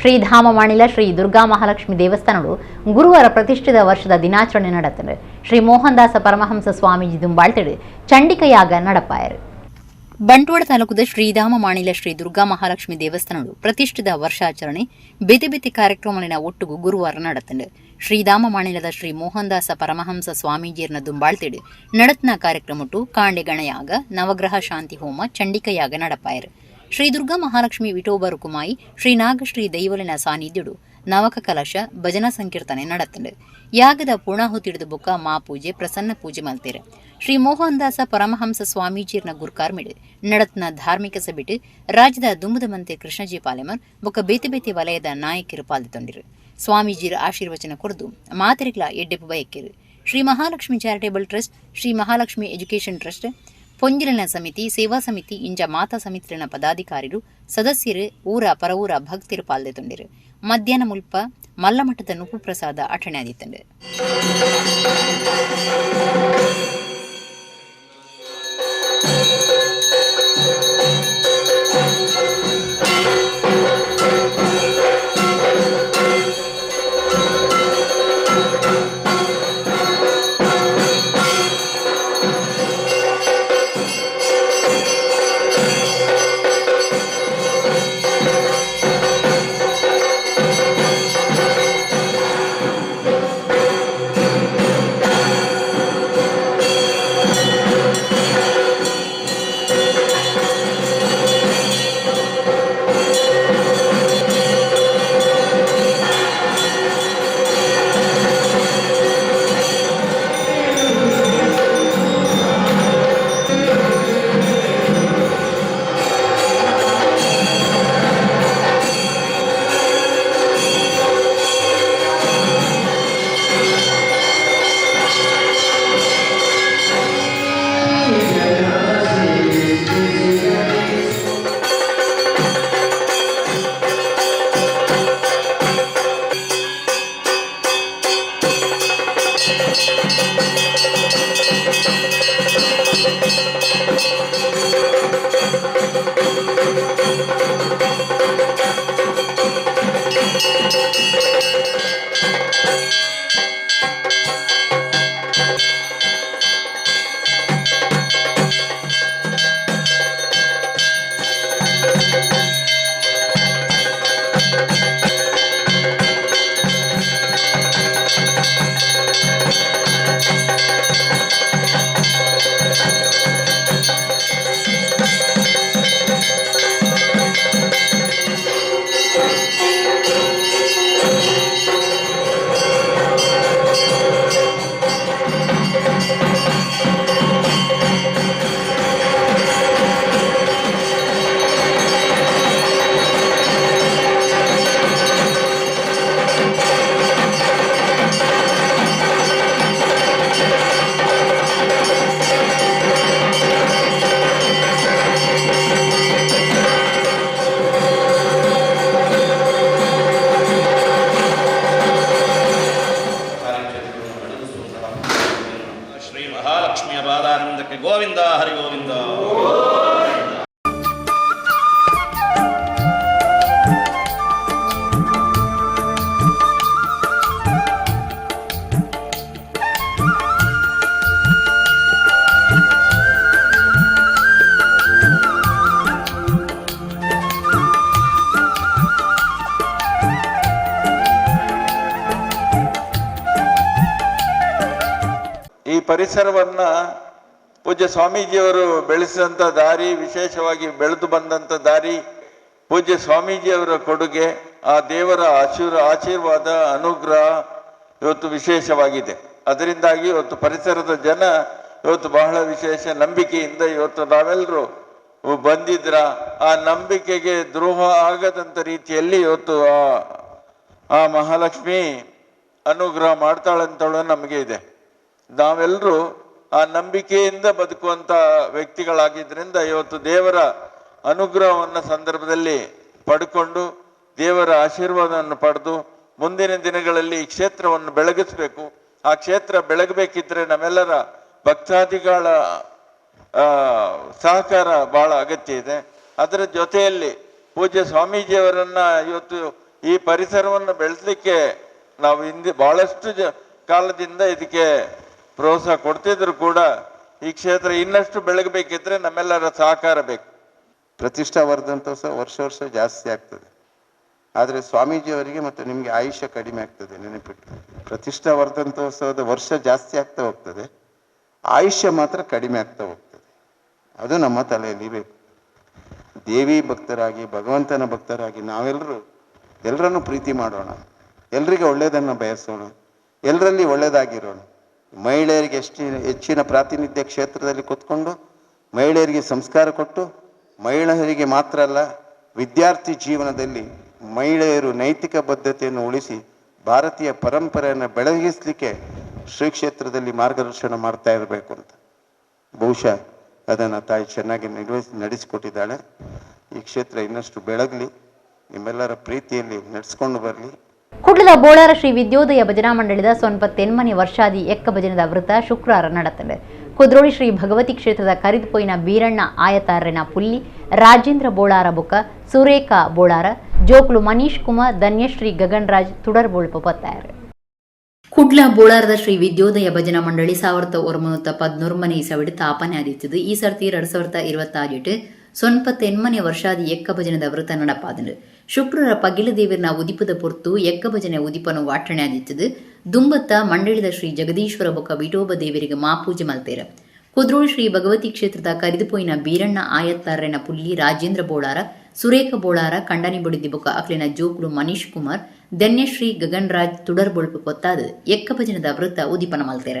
ಶ್ರೀಧಾಮ ಮಾಣಿಲ ಶ್ರೀ ದುರ್ಗಾ ಮಹಾಲಕ್ಷ್ಮಿ ದೇವಸ್ಥಾನಗಳು ಗುರುವಾರ ಪ್ರತಿಷ್ಠಿತ ವರ್ಷದ ದಿನಾಚರಣೆ ನಡೆತದೆ. ಶ್ರೀ ಮೋಹನದಾಸ ಪರಮಹಂಸ ಸ್ವಾಮೀಜಿ ದುಂಬಾಳ್ತೆಡು ಚಂಡಿಕಯಾಗ ನಡಪಾಯರು. ಬಂಟ್ವಾಳ ತಾಲೂಕದ ಶ್ರೀಧಾಮ ಮಾಣಿಲ ಶ್ರೀ ದುರ್ಗಾ ಮಹಾಲಕ್ಷ್ಮಿ ದೇವಸ್ಥಾನಗಳು ಪ್ರತಿಷ್ಠಿತ ವರ್ಷಾಚರಣೆ ಬೇತೆ ಬೇತೆ ಕಾರ್ಯಕ್ರಮಗಳಿನ ಒಟ್ಟುಗೂ ಗುರುವಾರ ನಡೆತದೆ. ಶ್ರೀಧಾಮ ಮಾಣಿಲದ ಶ್ರೀ ಮೋಹನದಾಸ ಪರಮಹಂಸ ಸ್ವಾಮೀಜಿಯರ್ನ ದುಂಬಾಳ್ತೆಡು ನಡತ್ನ ಕಾರ್ಯಕ್ರಮಟ್ಟು ಕಾಂಡೆ ಗಣಯಾಗ, ನವಗ್ರಹ ಶಾಂತಿ ಹೋಮ, ಚಂಡಿಕಯಾಗ ನಡಪಾಯರು. ಶ್ರೀ ದುರ್ಗಾ ಮಹಾಲಕ್ಷ್ಮಿ ವಿಠೋಬ ರುಕುಮಾಯಿ, ಶ್ರೀ ನಾಗಶ್ರೀ ದೈವಲಿನ ಸಾನ್ನಿಧ್ಯಡು ನವಕ ಕಲಶ ಭಜನಾ ಸಂಕೀರ್ತನೆ ನಡೆತಂಡು. ಯಾಗದ ಪೂರ್ಣಾಹುತಿಡಿದ ಬೊಕ್ಕ ಮಾ ಪೂಜೆ, ಪ್ರಸನ್ನ ಪೂಜೆ ಮಲ್ತೇರು. ಶ್ರೀ ಮೋಹನದಾಸ ಪರಮಹಂಸ ಸ್ವಾಮೀಜಿಯರ್ನ ಗುರ್ಕಾರ್ಮಿಡು ನಡತ್ನ ಧಾರ್ಮಿಕ ಸಭೆಟ್ ರಾಜ್ಯದ ದುಂಬುದ ಮಂತ್ರಿ ಕೃಷ್ಣಜಿ ಪಾಲೆಮರ್ ಬೊಕ್ಕ ಬೇತೆ ಬೇತೆ ವಲಯದ ನಾಯಕರು ಪಾಲ್ಗೊಂಡಿರು. ಸ್ವಾಮೀಜಿರ ಆಶೀರ್ವಚನ ಕೊರದು ಮಾತರಿಗಳ ಎಡ್ಡೆಪ್ಪು ಬಯಕೆರು. Shri Mahalakshmi charitable trust, Shri Mahalakshmi education trust, ಪೊಂಜಿಲನ ಸಮಿತಿ ಸೇವಾ ಸಮಿತಿ ಇಂಜ ಮಾತಾ ಸಮಿತಿನ ಪದಾಧಿಕಾರಿರು ಸದಸ್ಯರು ಊರ ಪರವೂರ ಭಕ್ತಿರು ಪಾಲ್ದೆತೊಂಡಿರು. ಮಧ್ಯಾಹ್ನ ಮುಲ್ಪ ಮಲ್ಲಮಠದ ನುಪು ಪ್ರಸಾದ ಅಟಣೆ ಆದಿತ್ತಂಡು. ಗೋವಿಂದ ಹರಿ ಗೋವಿಂದ. ಈ ಪರಿಸರವನ್ನ ಪೂಜ್ಯ ಸ್ವಾಮೀಜಿಯವರು ಬೆಳೆಸಿದಂಥ ದಾರಿ, ವಿಶೇಷವಾಗಿ ಬೆಳೆದು ಬಂದಂಥ ದಾರಿ, ಪೂಜ್ಯ ಸ್ವಾಮೀಜಿಯವರ ಕೊಡುಗೆ, ಆ ದೇವರ ಆಶೀರ್ವಾದ ಅನುಗ್ರಹ ಇವತ್ತು ವಿಶೇಷವಾಗಿದೆ. ಅದರಿಂದಾಗಿ ಇವತ್ತು ಪರಿಸರದ ಜನ ಇವತ್ತು ಬಹಳ ವಿಶೇಷ ನಂಬಿಕೆಯಿಂದ ಇವತ್ತು ನಾವೆಲ್ಲರೂ ಬಂದಿದ್ರ. ಆ ನಂಬಿಕೆಗೆ ದ್ರೋಹ ಆಗದಂಥ ರೀತಿಯಲ್ಲಿ ಇವತ್ತು ಆ ಮಹಾಲಕ್ಷ್ಮಿ ಅನುಗ್ರಹ ಮಾಡ್ತಾಳಂತಳು ನಮಗೆ ಇದೆ. ನಾವೆಲ್ಲರೂ ಆ ನಂಬಿಕೆಯಿಂದ ಬದುಕುವಂಥ ವ್ಯಕ್ತಿಗಳಾಗಿದ್ದರಿಂದ ಇವತ್ತು ದೇವರ ಅನುಗ್ರಹವನ್ನು ಸಂದರ್ಭದಲ್ಲಿ ಪಡ್ಕೊಂಡು ದೇವರ ಆಶೀರ್ವಾದವನ್ನು ಪಡೆದು ಮುಂದಿನ ದಿನಗಳಲ್ಲಿ ಈ ಕ್ಷೇತ್ರವನ್ನು ಬೆಳಗಿಸ್ಬೇಕು. ಆ ಕ್ಷೇತ್ರ ಬೆಳಗಬೇಕಿದ್ರೆ ನಮ್ಮೆಲ್ಲರ ಭಕ್ತಾದಿಗಳ ಸಹಕಾರ ಬಹಳ ಅಗತ್ಯ ಇದೆ. ಅದರ ಜೊತೆಯಲ್ಲಿ ಪೂಜ್ಯ ಸ್ವಾಮೀಜಿಯವರನ್ನ ಇವತ್ತು ಈ ಪರಿಸರವನ್ನು ಬೆಳೆಸಲಿಕ್ಕೆ ನಾವು ಬಹಳಷ್ಟು ಕಾಲದಿಂದ ಇದಕ್ಕೆ ಪ್ರೋತ್ಸಾಹ ಕೊಡ್ತಿದ್ರು ಕೂಡ ಈ ಕ್ಷೇತ್ರ ಇನ್ನಷ್ಟು ಬೆಳಗಬೇಕಿದ್ರೆ ನಮ್ಮೆಲ್ಲರ ಸಹಕಾರ ಬೇಕು. ಪ್ರತಿಷ್ಠಾವರ್ಧಂತೋತ್ಸವ ವರ್ಷ ವರ್ಷ ಜಾಸ್ತಿ ಆಗ್ತದೆ, ಆದರೆ ಸ್ವಾಮೀಜಿಯವರಿಗೆ ಮತ್ತು ನಿಮಗೆ ಆಯುಷ್ಯ ಕಡಿಮೆ ಆಗ್ತದೆ. ನೆನಪಿಟ್ಟು, ಪ್ರತಿಷ್ಠಾವರ್ಧಂತೋತ್ಸವದ ವರ್ಷ ಜಾಸ್ತಿ ಆಗ್ತಾ ಹೋಗ್ತದೆ, ಆಯುಷ್ಯ ಮಾತ್ರ ಕಡಿಮೆ ಆಗ್ತಾ ಹೋಗ್ತದೆ. ಅದು ನಮ್ಮ ತಲೆಯಲ್ಲಿ ಬೇಕು. ದೇವಿ ಭಕ್ತರಾಗಿ, ಭಗವಂತನ ಭಕ್ತರಾಗಿ ನಾವೆಲ್ಲರೂ ಎಲ್ಲರನ್ನೂ ಪ್ರೀತಿ ಮಾಡೋಣ, ಎಲ್ರಿಗೆ ಒಳ್ಳೆಯದನ್ನು ಬಯಸೋಣ, ಎಲ್ಲರಲ್ಲಿ ಒಳ್ಳೆಯದಾಗಿರೋಣ. ಮಹಿಳೆಯರಿಗೆ ಹೆಚ್ಚಿನ ಪ್ರಾತಿನಿಧ್ಯ ಕ್ಷೇತ್ರದಲ್ಲಿ ಕೂತ್ಕೊಂಡು ಮಹಿಳೆಯರಿಗೆ ಸಂಸ್ಕಾರ ಕೊಟ್ಟು, ಮಹಿಳೆಯರಿಗೆ ಮಾತ್ರ ಅಲ್ಲ ವಿದ್ಯಾರ್ಥಿ ಜೀವನದಲ್ಲಿ ಮಹಿಳೆಯರು ನೈತಿಕ ಬದ್ಧತೆಯನ್ನು ಉಳಿಸಿ ಭಾರತೀಯ ಪರಂಪರೆಯನ್ನು ಬೆಳಗಿಸಲಿಕ್ಕೆ ಶ್ರೀ ಕ್ಷೇತ್ರದಲ್ಲಿ ಮಾರ್ಗದರ್ಶನ ಮಾಡ್ತಾ ಇರಬೇಕು ಅಂತ. ಬಹುಶಃ ಅದನ್ನು ತಾಯಿ ಚೆನ್ನಾಗಿ ನಡೆಸಿಕೊಟ್ಟಿದ್ದಾಳೆ. ಈ ಕ್ಷೇತ್ರ ಇನ್ನಷ್ಟು ಬೆಳಗಲಿ, ನಿಮ್ಮೆಲ್ಲರ ಪ್ರೀತಿಯಲ್ಲಿ ನಡೆಸ್ಕೊಂಡು ಬರಲಿ. ಕುಡ್ಲದ ಬೋಳಾರ ಶ್ರೀ ವಿದ್ಯೋದಯ ಭಜನಾ ಮಂಡಳಿದ ಸೊನ್ಪತ್ತೆನ್ಮನೆ ವರ್ಷಾದಿ ಎಕ್ಕ ಭಜನದ ವೃತ ಶುಕ್ರವಾರ ನಡೆತದೆ. ಕುದ್ರೋಳಿ ಶ್ರೀ ಭಗವತಿ ಕ್ಷೇತ್ರದ ಕರಿದುಪೋಯಿನ ಬೀರಣ್ಣ ಆಯತಾರನ ಪುಲ್ಲಿ, ರಾಜೇಂದ್ರ ಬೋಳಾರ ಬುಕ, ಸುರೇಖಾ ಬೋಳಾರ, ಜೋಕ್ಲು ಮನೀಶ್ ಕುಮಾರ್, ಧನ್ಯಶ್ರೀ ಗಗನ್ರಾಜ್ ತುಡರ್ಬೋಳ್ಪ ಪತ್ತಾಯರು. ಕುಡ್ಲ ಬೋಳಾರದ ಶ್ರೀ ವಿದ್ಯೋದಯ ಭಜನಾ ಮಂಡಳಿ 1913 ಇಸವಿಡು ತಾಪನೆ ಆದಿತ್ತದು. ಈ ಸರ್ತಿ 2026 ಸೊನ್ಪತ್ತೆನ್ಮನೆ ವರ್ಷಾದಿ ಎಕ್ಕ ಭಜನದ ವೃತ ನಡಪಾದನು. ಶುಕ್ರವಾರ ಪಗಿಲ ದೇವರನ ಉದಿಪದ ಪೊರ್ತು ಎಕ್ಕ ಭಜನೆ ಉದಿಪನು ವಾಟಣೆ ಆದಿತ್ತದು. ದುಂಬತ್ತ ಮಂಡಳಿದ ಶ್ರೀ ಜಗದೀಶ್ವರ ಬೊಕ್ಕ ವಿಠೋಬ ದೇವರಿಗೆ ಮಾಪೂಜೆ ಮಲ್ತೇರ. ಕುದ್ರೋಳಿ ಶ್ರೀ ಭಗವತಿ ಕ್ಷೇತ್ರದ ಕರಿದುಪೋಯಿನ ಬೀರಣ್ಣ ಆಯತ್ತಾರನ ಪುಲ್ಲಿ, ರಾಜೇಂದ್ರ ಬೋಳಾರ, ಸುರೇಖ ಬೋಳಾರ, ಕಂಡನಿ ಬುಡಿದಿ ಬೊಕ್ಕ ಅಕ್ಲಿನ ಜೋಕ್ಲು ಮನೀಶ್ ಕುಮಾರ್, ಧನ್ಯಶ್ರೀ ಗಗನ್ರಾಜ್ ತುಡರ್ಬೊಳ್ಪು ಪೊತ್ತಾದ ಎಕ್ಕ ಭಜನದ ವೃತ ಉದಿಪನ ಮಲ್ತೇರ.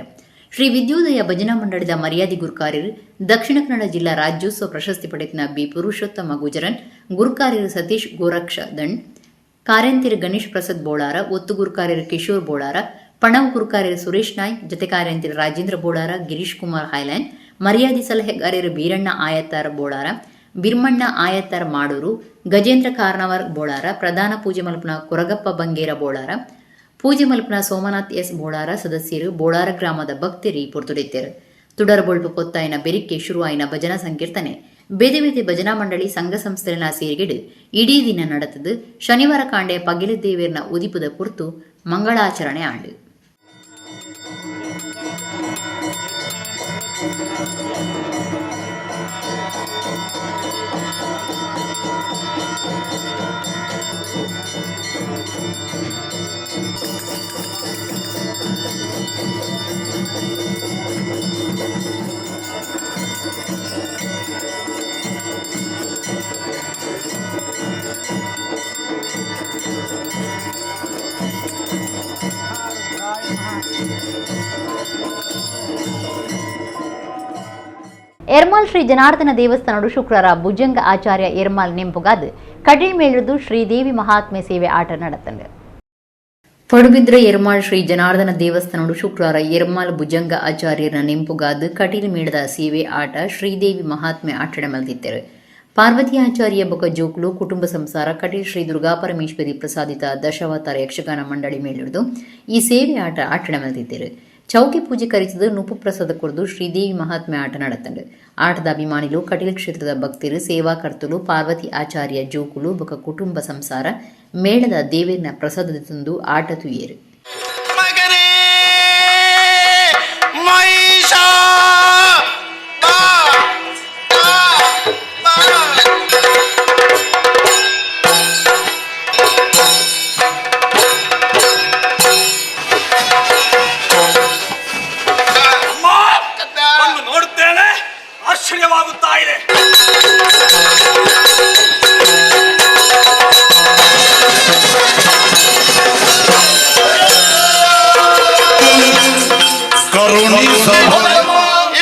ಶ್ರೀ ವಿದ್ಯೋದಯ ಭಜನಾ ಮಂಡಳಿದ ಮರ್ಯಾದಿ ಗುರುಕಾರ್ಯರು ದಕ್ಷಿಣ ಕನ್ನಡ ಜಿಲ್ಲಾ ರಾಜ್ಯೋತ್ಸವ ಪ್ರಶಸ್ತಿ ಪಡೆದ ಬಿ ಪುರುಷೋತ್ತಮ ಗುಜರನ್, ಗುರುಕಾರ್ಯರು ಸತೀಶ್ ಗೋರಕ್ಷ ದಂಡ್, ಕಾರ್ಯಂತಿರು ಗಣೇಶ್ ಪ್ರಸಾದ್ ಬೋಳಾರ, ಒತ್ತು ಗುರುಕಾರ್ಯರು ಕಿಶೋರ್ ಬೋಳಾರ, ಪಣವ್ ಗುರುಕಾರ್ಯರು ಸುರೇಶ್ ನಾಯ್, ಜೊತೆ ಕಾರ್ಯಂತಿರು ರಾಜೇಂದ್ರ ಬೋಳಾರ, ಗಿರೀಶ್ ಕುಮಾರ್ ಹೈಲ್ಯಾಂಡ್, ಮರ್ಯಾದಿ ಸಲಹೆಗಾರರು ಬೀರಣ್ಣ ಆಯತ್ತಾರ ಬೋಳಾರ, ಬಿರ್ಮಣ್ಣ ಆಯತ್ತಾರ ಮಾಡೂರು, ಗಜೇಂದ್ರ ಕಾರ್ನವರ್ ಬೋಳಾರ, ಪ್ರಧಾನ ಪೂಜೆ ಮಲ್ಪನ ಕೊರಗಪ್ಪ ಬಂಗೇರ ಬೋಳಾರ, ಪೂಜೆ ಮಲ್ಪನ ಸೋಮನಾಥ್ ಎಸ್ ಬೋಳಾರ ಸದಸ್ಯರು ಬೋಳಾರ ಗ್ರಾಮದ ಭಕ್ತರಿ ಪೊರ್ತುಡೆತ್ತರು. ತುಡರ್ಬೊಳ್ಪು ಪೊತ್ತಾಯಿನ ಬೆರಿಕೆ ಶುರುವಾಯಿನ ಭಜನಾ ಸಂಕೀರ್ತನೆ ಬೇದೆ ಬೇದೆ ಭಜನಾ ಮಂಡಳಿ ಸಂಘ ಸಂಸ್ಥೆನ ಸೇರಿಗಿಡು ಇಡೀ ದಿನ ನಡೆತದು. ಶನಿವಾರ ಕಾಂಡೆ ಪಗಿಲ ದೇವೇರ್ನ ಉದಿಪದ ಪುರ್ತು ಮಂಗಳಾಚರಣೆ ಆಂಡು. ಎರ್ಮಾಲ್ ಶ್ರೀ ಜನಾರ್ದನ ದೇವಸ್ಥಾನಡು ಶುಕ್ರವಾರ ಭುಜಂಗ ಆಚಾರ್ಯ ಎರ್ಮಾಲ್ ನೆಂಪುಗಾದ್ ಕಡಿಲ್ ಮೇಳಿದು ಶ್ರೀದೇವಿ ಮಹಾತ್ಮೆ ಸೇವೆ ಆಟ ನಡೆತಂದೆ. ಪಡುಬಿದ್ರೆ ಎರ್ಮಾಳ್ ಶ್ರೀ ಜನಾರ್ದನ ದೇವಸ್ಥಾನಡು ಶುಕ್ರವಾರ ಎರ್ಮಾಲ್ ಭುಜಂಗ ಆಚಾರ್ಯರ ನೆಂಪುಗಾದ್ ಕಟೀಲ್ ಮೇಳದ ಸೇವೆ ಆಟ ಶ್ರೀದೇವಿ ಮಹಾತ್ಮೆ ಆಟಣೆ ಮಲ್ತಿದ್ದರು. ಪಾರ್ವತಿ ಆಚಾರ್ಯ ಬೊಕ ಜೋಕ್ಲು ಕುಟುಂಬ ಸಂಸಾರ ಕಟೀಲ್ ಶ್ರೀ ದುರ್ಗಾಪರಮೇಶ್ವರಿ ಪ್ರಸಾದಿತ ದಶಾವತಾರ ಯಕ್ಷಗಾನ ಮಂಡಳಿ ಮೇಲಿಡಿದು ಈ ಸೇವೆ ಆಟ ಆಟಣೆ ಮಲ್ತಿದ್ದರು. ಚೌಕಿ ಪೂಜೆ ಕರೆಸಿದ ನುಪ್ಪು ಪ್ರಸಾದ ಕುರಿದು ಶ್ರೀದೇವಿ ಮಹಾತ್ಮೆ ಆಟ ನಡೆತಂಡು. ಆಟದ ಅಭಿಮಾನಿಗಳು ಕಟೀಲ್ ಕ್ಷೇತ್ರದ ಭಕ್ತರು, ಸೇವಾಕರ್ತರು, ಪಾರ್ವತಿ ಆಚಾರ್ಯ ಜೋಕುಲು ಬೊಕ ಕುಟುಂಬ ಸಂಸಾರ ಮೇಳದ ದೇವೇರ್ನ ಪ್ರಸಾದದ ತಂದು ಆಟ ತುಯ್ಯರು. ಆಶ್ಚರ್ಯವಾಗುತ್ತಾ ಇದೆ.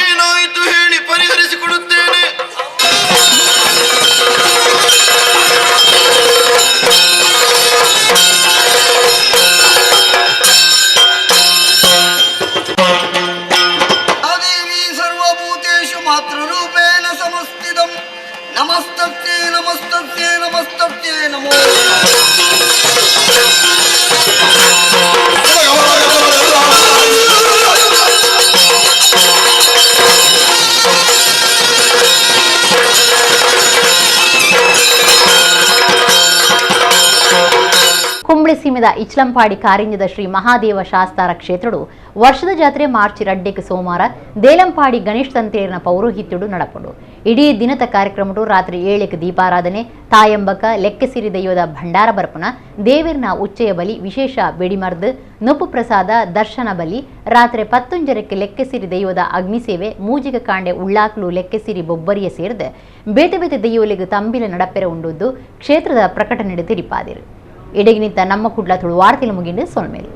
ಏನಾಯಿತು ಹೇಳಿ ಪರಿಹರಿಸಿಕೊಡುತ್ತೇನೆ. ನಮಸ್ತಸ್ಯೈ ನಮಸ್ತಸ್ಯೈ ನಮಸ್ತಸ್ಯೈ ನಮೋ. ಕುಂಬ್ಳೆ ಸೀಮೆದ ಇಚ್ಲಂಪಾಡಿ ಕಾರಿಂಜದ ಶ್ರೀ ಮಹಾದೇವ ಶಾಸ್ತಾರ ಕ್ಷೇತ್ರಡು ವರ್ಷದ ಜಾತ್ರೆ ಮಾರ್ಚ್ 2 ಸೋಮವಾರ ದೇಲಂಪಾಡಿ ಗಣೇಶ್ ತಂತ್ರೇರನ ಪೌರೋಹಿತ್ಯಡು ನಡಪಡು. ಇಡೀ ದಿನದ ಕಾರ್ಯಕ್ರಮಡು ರಾತ್ರಿ 7 ದೀಪಾರಾಧನೆ, ತಾಯಂಬಕ, ಲೆಕ್ಕಸಿರಿ ದೈವದ ಭಂಡಾರ ಬರ್ಪಣ, ದೇವೇರ್ನ ಉಚ್ಚಯ ಬಲಿ, ವಿಶೇಷ ಬೆಡಿಮರ್ದು, ನುಪ್ಪು ಪ್ರಸಾದ, ದರ್ಶನ ಬಲಿ, ರಾತ್ರಿ 10 ಲೆಕ್ಕಸಿರಿ ದೈವದ ಅಗ್ನಿಸೇವೆ, ಮೂಜಿಗ ಕಾಂಡೆ ಉಳ್ಳಾಕ್ಲು ಲೆಕ್ಕಸಿರಿ ಬೊಬ್ಬರಿಯ ಸೇರಿದ ಬೇತೆ ಬೇತೆ ದೈವಲಿಗೆ ತಂಬಿಲ ನಡಪೆರ ಉಂಡುದ್ದು ಕ್ಷೇತ್ರದ ಪ್ರಕಟಣೆ ತಿರಿಪಾದಿರು. ಇಡಗಿನಿಂದ ನಮ್ಮ ಕುಡ್ಲ ತುಳು ವಾರ್ತೆಲು ಮುಗಿಂಡು ಸೊಲ್ಮೇಲು.